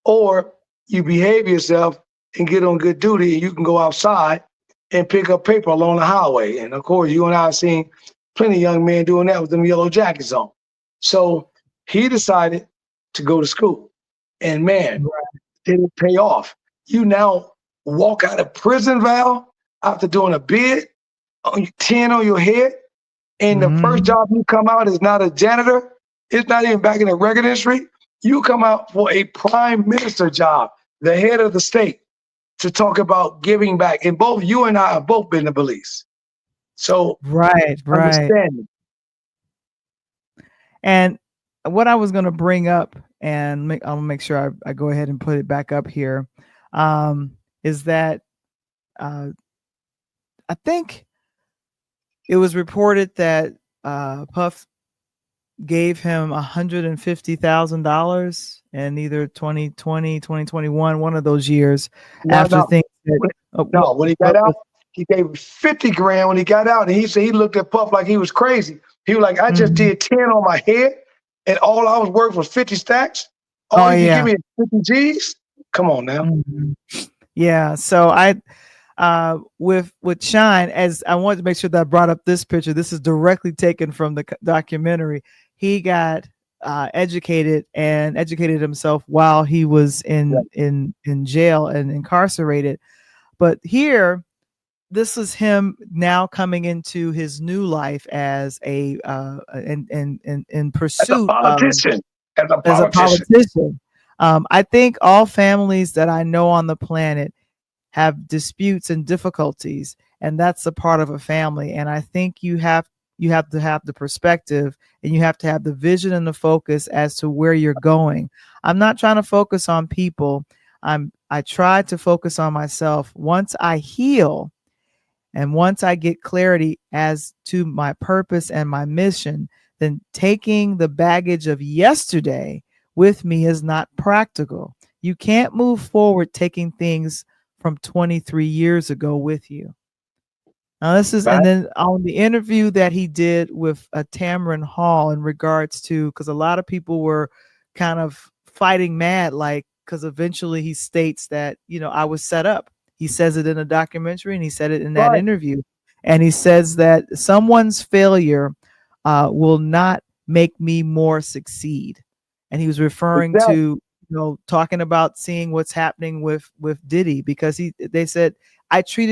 or you behave yourself and get on good duty, and you can go outside and pick up paper along the highway. And of course, you and I have seen plenty of young men doing that with them yellow jackets on. So he decided to go to school, and man, did it pay off. You now walk out of prison, Val, after doing a bid, 10 on your head, and the first job you come out is not a janitor. It's not even back in the record industry. You come out for a prime minister job, the head of the state, to talk about giving back. And both you and I have both been to Belize. So right. Understand. And what I was going to bring up, and I'll make sure I go ahead and put it back up here, is that I think it was reported that Puff gave him $150,000 in either 2020, 2021, one of those years. When he got out, he gave him $50,000 when he got out, and he said he looked at Puff like he was crazy. He was like, I just did 10 on my head, and all I was worth was 50 stacks. Oh All you can yeah. give me is 50 G's. Come on now. Yeah. So I with Shyne, as I wanted to make sure that I brought up this picture. This is directly taken from the documentary. He got educated himself while he was in jail and incarcerated. But here, this is him now coming into his new life as in pursuit As a politician. I think all families that I know on the planet have disputes and difficulties, and that's a part of a family. And I think you have to have the perspective, and you have to have the vision and the focus as to where you're going. I'm not trying to focus on people. I try to focus on myself. Once I heal and once I get clarity as to my purpose and my mission, then taking the baggage of yesterday with me is not practical. You can't move forward taking things from 23 years ago with you. Now this is, Right. and then on the interview that he did with Tamron Hall in regards to, because a lot of people were kind of fighting mad, like, because eventually he states that, I was set up. He says it in a documentary and he said it in that Right. interview. And he says that someone's failure will not make me more succeed. And he was referring to, talking about seeing what's happening with Diddy, because they said, I thought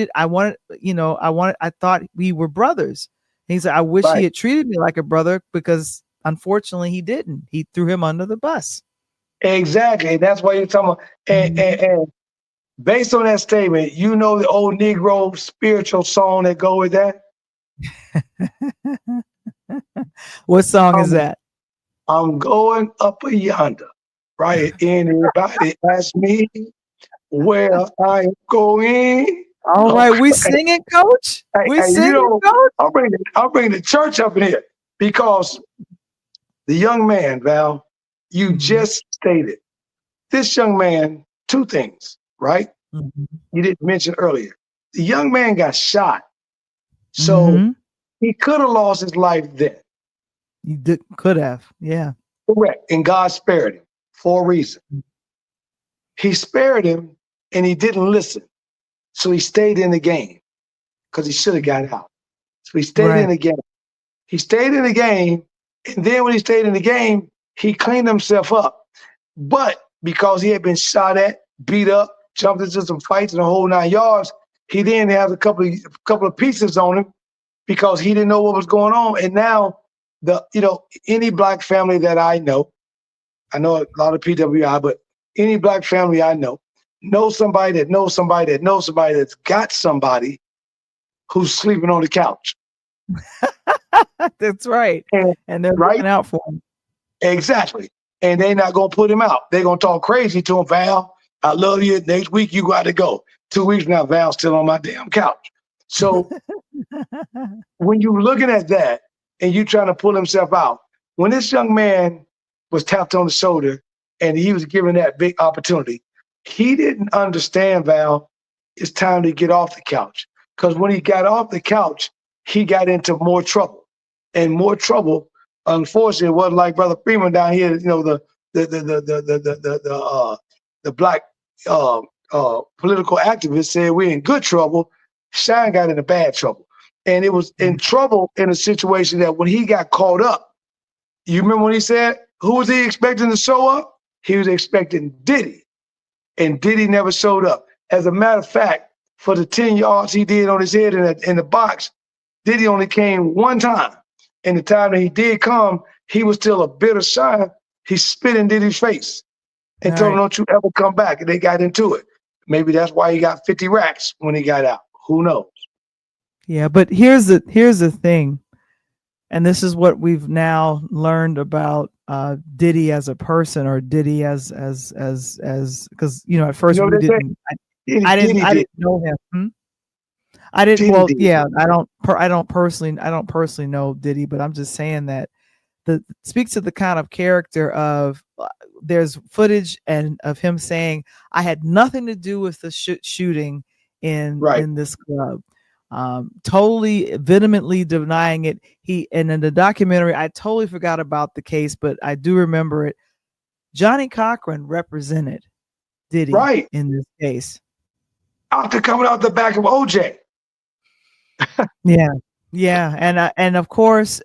we were brothers. And he said, I wish he had treated me like a brother, because unfortunately he didn't. He threw him under the bus. Exactly. That's why you're talking about. And based on that statement, the old Negro spiritual song that go with that? What song is that? I'm going up yonder, right? Anybody ask me where I'm going? All right, we singing, Coach. We singing, Coach. I'll bring the church up in here, because the young man, Val, you just stated, this young man, two things, right? You didn't mention earlier. The young man got shot, so he could have lost his life then. He could have, yeah. Correct. And God spared him for a reason. He spared him, and he didn't listen. So he stayed in the game, because he should have got out. So he stayed in the game. He stayed in the game, and then when he stayed in the game, he cleaned himself up. But because he had been shot at, beat up, jumped into some fights and the whole 9 yards, he then has a couple of pieces on him, because he didn't know what was going on. And now any black family that I know a lot of PWI, but any black family I know somebody that knows somebody that knows somebody that's got somebody who's sleeping on the couch. That's right. And they're looking out for him. Exactly. And they're not going to put him out. They're going to talk crazy to him. Val, I love you. Next week, you got to go. 2 weeks now, Val's still on my damn couch. So when you're looking at that and you trying to pull himself out, when this young man was tapped on the shoulder and he was given that big opportunity, he didn't understand, Val, it's time to get off the couch. Because when he got off the couch, he got into more trouble. And more trouble, unfortunately, wasn't like Brother Freeman down here, the black political activist said we're in good trouble. Shyne got into bad trouble. And it was in trouble in a situation that when he got caught up, you remember when he said, who was he expecting to show up? He was expecting Diddy. And Diddy never showed up. As a matter of fact, for the 10 yards he did on his head in the box, Diddy only came one time. And the time that he did come, he was still a bitter Shyne. He spit in Diddy's face and told him, don't you ever come back. And they got into it. Maybe that's why he got 50 racks when he got out. Who knows? Yeah, but here's the thing. And this is what we've now learned about Diddy as a person, or Diddy as because at first we didn't. I didn't know him. I didn't. Well, yeah, I don't personally know Diddy, but I'm just saying that speaks to the kind of character of. There's footage of him saying, "I had nothing to do with the shooting in this club." totally vehemently denying it. And in the documentary, I totally forgot about the case, but I do remember it. Johnny Cochran represented Diddy Right. in this case. After coming out the back of OJ. Yeah. Yeah. And of course,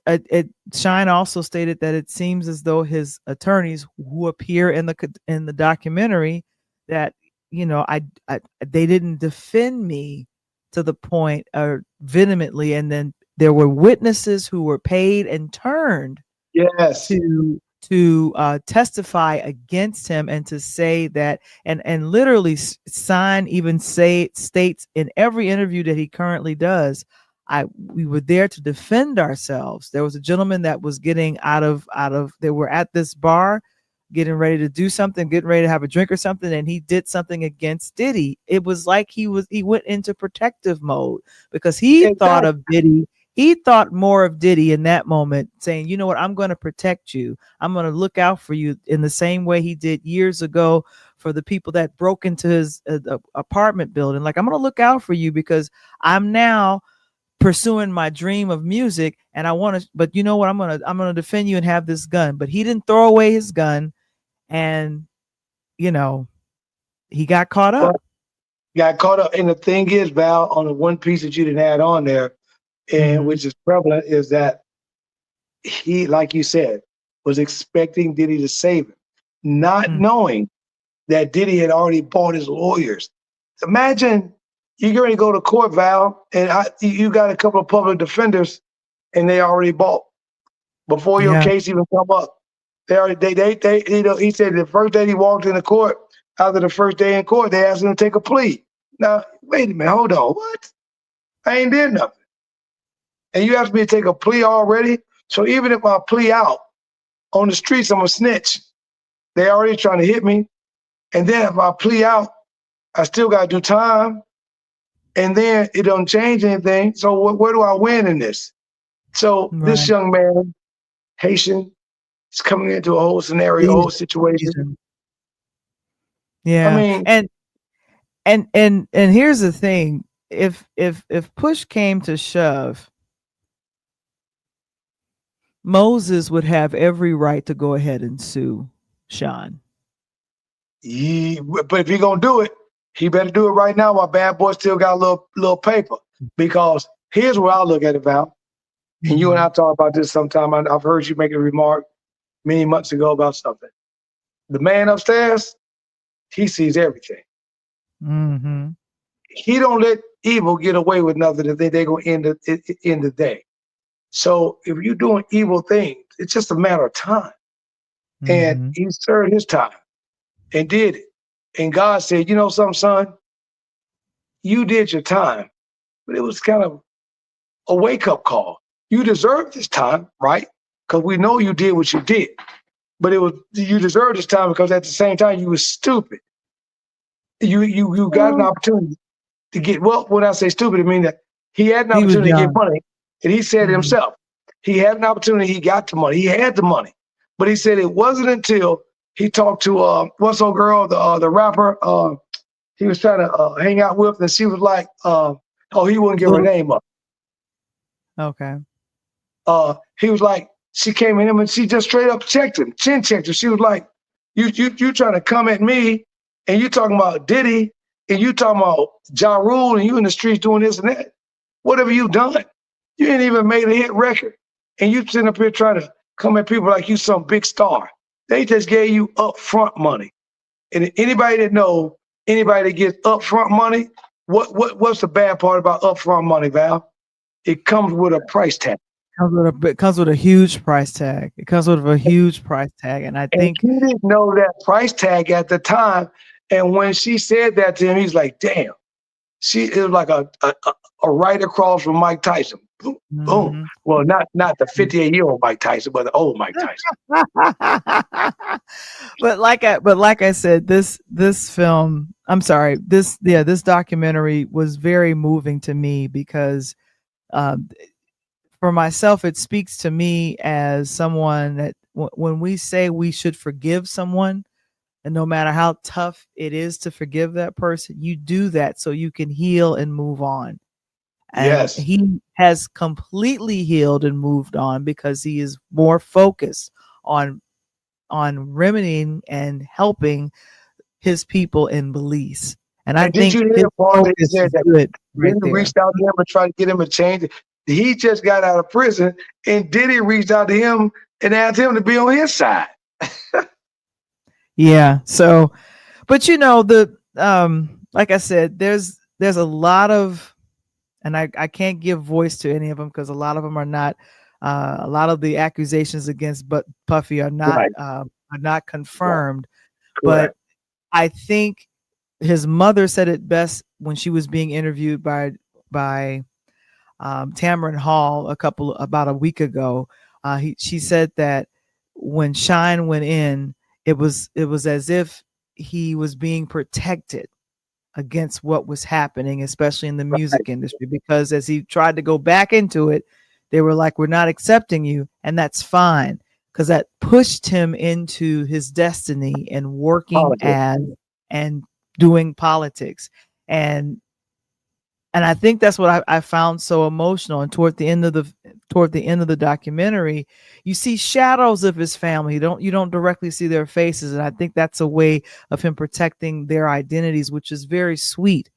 Shyne also stated that it seems as though his attorneys who appear in the documentary that, they didn't defend me to the point or vehemently. And then there were witnesses who were paid and turned Yes. to testify against him and to say that, and literally Shyne even states in every interview that he currently does, we were there to defend ourselves. There was a gentleman that was getting out of they were at this bar getting ready to do something, getting ready to have a drink or something, and he did something against Diddy. It was like he went into protective mode because he thought of Diddy. He thought more of Diddy in that moment, saying, you know what, I'm going to protect you. I'm going to look out for you in the same way he did years ago for the people that broke into his apartment building. Like, I'm going to look out for you because I'm now pursuing my dream of music, and I want to. But you know what? I'm gonna defend you and have this gun. But he didn't throw away his gun, and he got caught up. And the thing is, Val, on the one piece that you didn't add on there, and which is prevalent, is that he, like you said, was expecting Diddy to save him, not knowing that Diddy had already bought his lawyers. Imagine you're going to go to court, Val, and you got a couple of public defenders, and they already bought before your case even come up. He said the first day he walked into court, after the first day in court, they asked him to take a plea. Now, wait a minute, hold on, what? I ain't did nothing. And you asked me to take a plea already? So even if I plea out on the streets, I'm a snitch. They already trying to hit me. And then if I plea out, I still got to do time. And then it don't change anything. So where do I win in this? So this young man, Haitian, is coming into a whole scenario, whole situation. Yeah. I mean, and here's the thing. If push came to shove, Moses would have every right to go ahead and sue Shyne. But if he's gonna do it, he better do it right now while Bad Boy still got a little paper. Because here's where I look at it, Val. And you and I talk about this sometime. I've heard you make a remark many months ago about something. The man upstairs, he sees everything. He don't let evil get away with nothing if they're gonna end the day. So if you're doing evil things, it's just a matter of time. And he served his time and did it. And God said, you know something, son? You did your time, but it was kind of a wake-up call. You deserve this time, right? Because we know you did what you did. But you deserve this time because at the same time, you were stupid. You got an opportunity to get, well, when I say stupid, I mean that he had an opportunity to get money. And he said himself, he had an opportunity, he got the money, he had the money. But he said it wasn't until he talked to what's old girl, the rapper he was trying to hang out with, and she was like, he wouldn't give her name up. Okay. He was like, she came in him and she just straight up chin checked her. She was like, you trying to come at me, and you talking about Diddy, and you talking about Ja Rule, and you in the streets doing this and that. What have you done? You ain't even made a hit record. And you sitting up here trying to come at people like you some big star. They just gave you upfront money. And anybody that gets upfront money, what's the bad part about upfront money, Val? It comes with a price tag. It comes with a huge price tag. And I think he didn't know that price tag at the time. And when she said that to him, he's like, damn. It was like a right across from Mike Tyson. Boom, boom. Well, not the 58-year-old Mike Tyson, but the old Mike Tyson. But like I said, this film, I'm sorry, this documentary was very moving to me because for myself, it speaks to me as someone that when we say we should forgive someone, and no matter how tough it is to forgive that person, you do that so you can heal and move on. And Yes. he has completely healed and moved on because he is more focused on remedying and helping his people in Belize. And I And did you think hear his the part that he focus said is that good then right he there. reached out to him and tried to get him a change? He just got out of prison, and Diddy reached out to him and asked him to be on his side. Yeah. So, but the like I said, there's a lot of, and I can't give voice to any of them because a lot of them are not. A lot of the accusations against but Puffy are Right. not Right. confirmed. But Correct. I think his mother said it best when she was being interviewed by Tamron Hall about a week ago. She said that when Shyne went in, it was as if he was being protected against what was happening, especially in the Right. music industry, because as he tried to go back into it, they were like, "We're not accepting you," and that's fine because that pushed him into his destiny and working Politics. as and doing politics. And I think that's what I found so emotional. And toward the end of the documentary, you see shadows of his family. You don't directly see their faces, and I think that's a way of him protecting their identities, which is very sweet.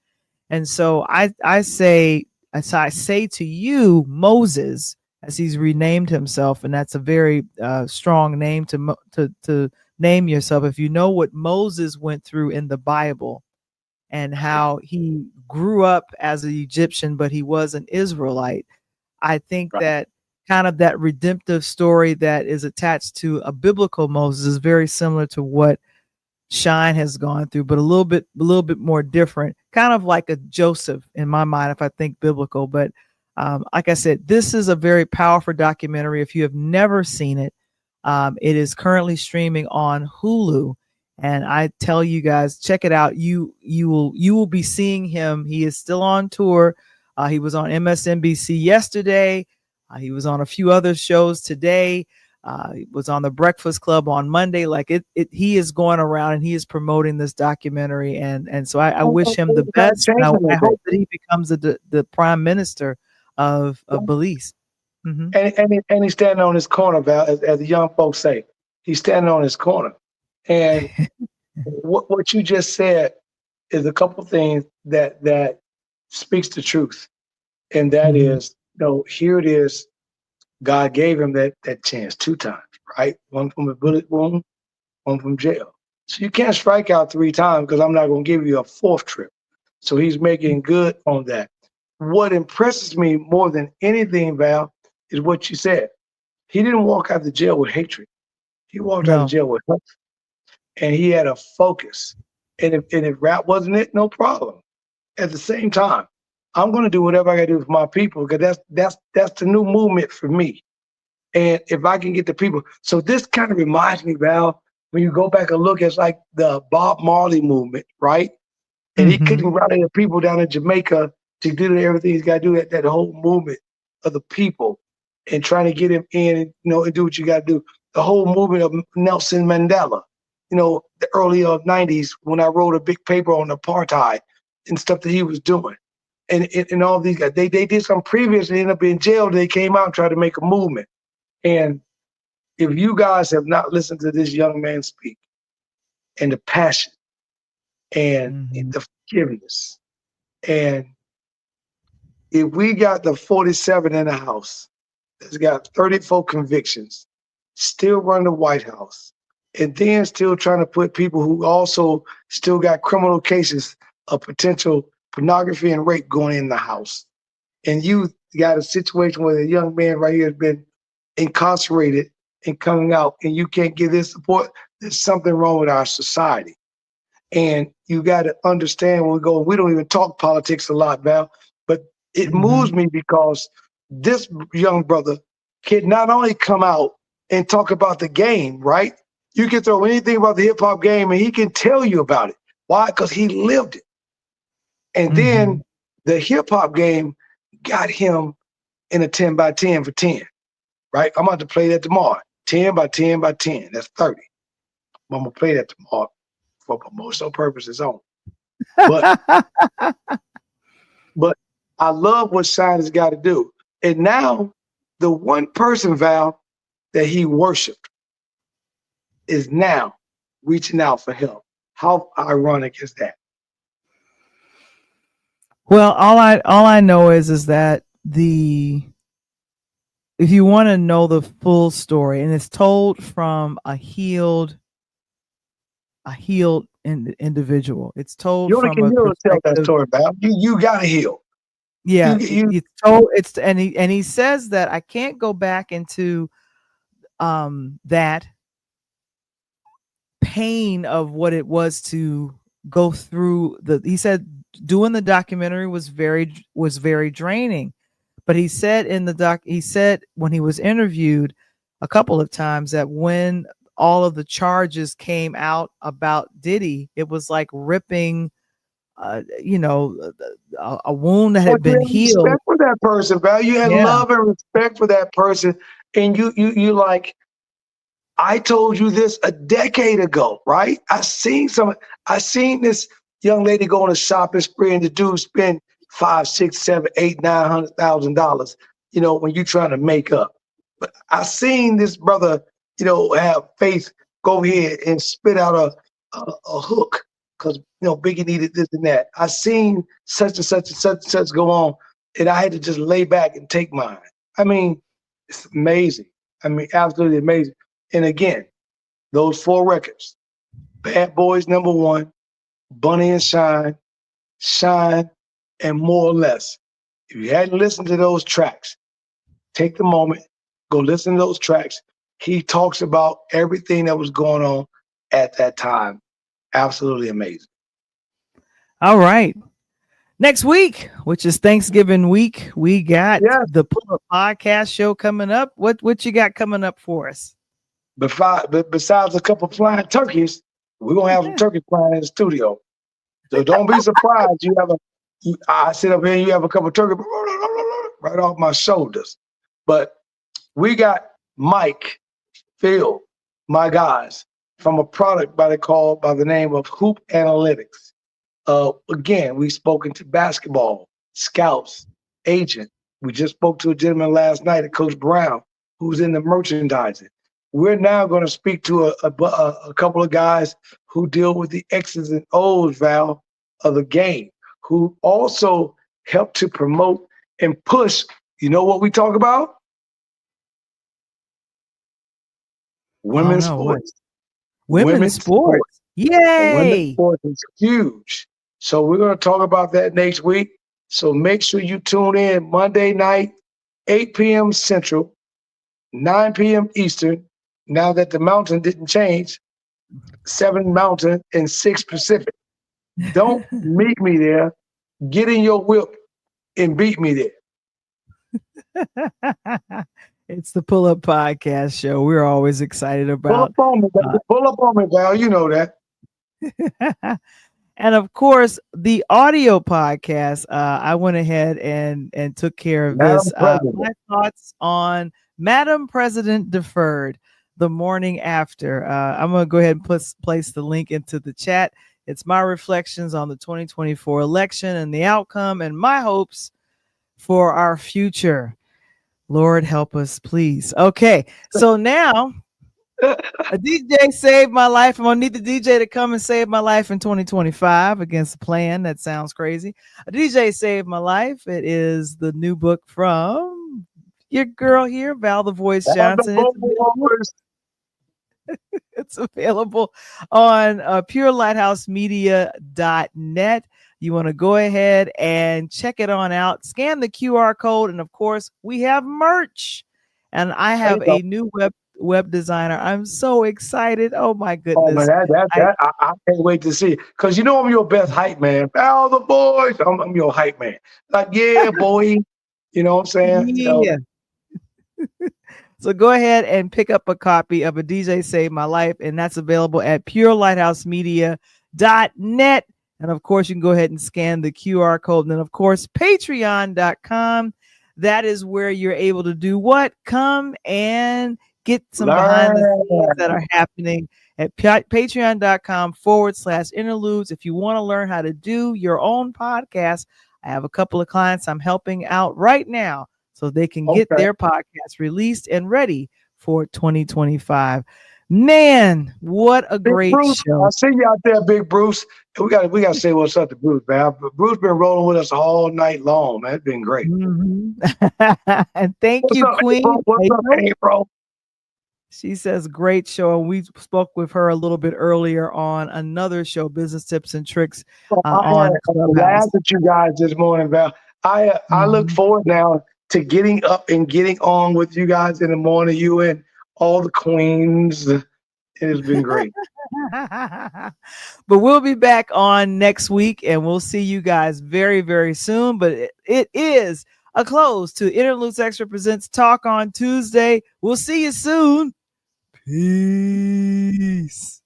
And so I say to you, Moses, as he's renamed himself, and that's a very strong name to name yourself. If you know what Moses went through in the Bible, and how he grew up as an Egyptian, but he was an Israelite. I think Right. that kind of that redemptive story that is attached to a biblical Moses is very similar to what Shyne has gone through, but a little bit more different, kind of like a Joseph in my mind, if I think biblical. But like I said, this is a very powerful documentary. If you have never seen it, it is currently streaming on Hulu. And I tell you guys, check it out. You will be seeing him. He is still on tour. He was on MSNBC yesterday. He was on a few other shows today. He was on the Breakfast Club on Monday. Like he is going around and he is promoting this documentary. And so I wish him the It's not best. And changing I anything. hope that he becomes the prime minister of Belize. Mm-hmm. And he's standing on his corner, Val, as the young folks say. He's standing on his corner. And what you just said is a couple things that speaks the truth. And that Mm-hmm. is, here it is. God gave him that chance 2 times, right? One from a bullet wound, one from jail. So you can't strike out 3 times because I'm not going to give you a 4th trip. So he's making good on that. What impresses me more than anything, Val, is what you said. He didn't walk out of jail with hatred. He walked out of No. jail with hope. And he had a focus. And if rap wasn't it, no problem. At the same time, I'm going to do whatever I got to do for my people because that's the new movement for me. And if I can get the people, so this kind of reminds me, Val, when you go back and look, it's like the Bob Marley movement, right? And he Mm-hmm. couldn't rally the people down in Jamaica to do everything he's got to do. That whole movement of the people and trying to get him in, and do what you got to do. The whole movement of Nelson Mandela, the early 90s when I wrote a big paper on apartheid and stuff that he was doing. And all these guys, they did some previous and ended up in jail. They came out and tried to make a movement. And if you guys have not listened to this young man speak and the passion and Mm-hmm. the forgiveness, and if we got the 47 in the house that's got 34 convictions, still run the White House, and then still trying to put people who also still got criminal cases of potential pornography and rape going in the house. And you got a situation where a young man right here has been incarcerated and coming out, and you can't give this support. There's something wrong with our society. And you got to understand when we don't even talk politics a lot, Val, but it Mm-hmm. moves me because this young brother can not only come out and talk about the game, right? You can throw anything about the hip hop game and he can tell you about it. Why? Because he lived it. And Mm-hmm. then the hip hop game got him in a 10 by 10 for 10, right? I'm about to play that tomorrow. 10 by 10 by 10. That's 30. I'm going to play that tomorrow for promotional purposes only. But but I love what Shyne has got to do. And now the one person, Val, that he worshiped is now reaching out for help. How ironic is that? Well, all I know is that if you want to know the full story, and it's told from a healed individual. It's told You only from can a heal to tell that perspective. story, Val. You gotta heal. Yeah, You it's told. And he says that I can't go back into that pain of what it was to go through he said doing the documentary was very draining. But he said when he was interviewed a couple of times that when all of the charges came out about Diddy, it was like ripping a wound that had But you been had healed. respect for that person, Val. You had Yeah. love and respect for that person. And you like, I told you this a decade ago, right? I seen this young lady go on a shopping spree and the dude spend $5, $6, $7, $8, $900,000, when you trying to make up. But I seen this brother, have faith go ahead and spit out a hook because Biggie needed this and that. I seen such and such and such and such go on, and I had to just lay back and take mine. I mean, it's amazing. I mean, absolutely amazing. And again, those 4 records: Bad Boys #1, Bunny and Shyne, Shyne, and More or Less. If you hadn't listened to those tracks, take the moment, go listen to those tracks. He talks about everything that was going on at that time. Absolutely amazing. All right. Next week, which is Thanksgiving week, we got the Pull Up Podcast show coming up. What you got coming up for us? Besides a couple flying turkeys, we're gonna have some turkeys flying in the studio. So don't be surprised. I sit up here and you have a couple turkeys right off my shoulders. But we got Mike, Phil, my guys, from a product by the name of Hoop Analytics. Again, we've spoken to basketball, scouts, agent. We just spoke to a gentleman last night, Coach Brown, who's in the merchandising. We're now going to speak to a couple of guys who deal with the X's and O's, Val, of the game, who also help to promote and push. You know what we talk about? Women's sports. Women's sports. Yay! Women's sports is huge. So we're going to talk about that next week. So make sure you tune in Monday night, 8 p.m. Central, 9 p.m. Eastern. Now that the mountain didn't change, 7 Mountain and 6 Pacific. Don't meet me there. Get in your whip and beat me there. It's the Pull Up Podcast show. We're always excited about. Pull up on me, Val. You know that. And of course, the audio podcast. I went ahead and took care of this. My thoughts on Madam President Deferred the morning after. I'm going to go ahead and place the link into the chat. It's my reflections on the 2024 election and the outcome and my hopes for our future. Lord help us, please. Okay, so now a DJ saved my life. I'm going to need the DJ to come and save my life in 2025 against the plan. That sounds crazy. A DJ saved my life. It is the new book from your girl here, Val the Voice Johnson. It's available on purelightHousemedia.net. You want to go ahead and check it on out. Scan the QR code. And of course, we have merch. And I have a new web designer. I'm so excited. Oh my goodness. Oh, man, I can't wait to see it. Because I'm your best hype man. All the boys, I'm your hype man. Like, yeah, boy. You know what I'm saying? Yeah. So go ahead and pick up a copy of A DJ Saved My Life, and that's available at purelightHousemedia.net. And of course, you can go ahead and scan the QR code. And then, of course, patreon.com. That is where you're able to do what? Come and get some behind the scenes that are happening at patreon.com/interludes. If you want to learn how to do your own podcast, I have a couple of clients I'm helping out right now so they can get their podcast released and ready for 2025. Man, what a Big great Bruce, show. I see you out there, Big Bruce. We got to say what's up to Bruce, man. Bruce been rolling with us all night long, man. It's been great. Mm-hmm. And thank What's you, up, Queen. April? What's up, April? She says, great show. And we spoke with her a little bit earlier on another show, Business Tips and Tricks on Clubhouse. Glad that you guys this morning, Val. I look forward now to getting up and getting on with you guys in the morning, you and all the queens. It has been great. But we'll be back on next week and we'll see you guys very, very soon. But it is a close to Interludes Extra Presents Talk on Tuesday. We'll see you soon. Peace.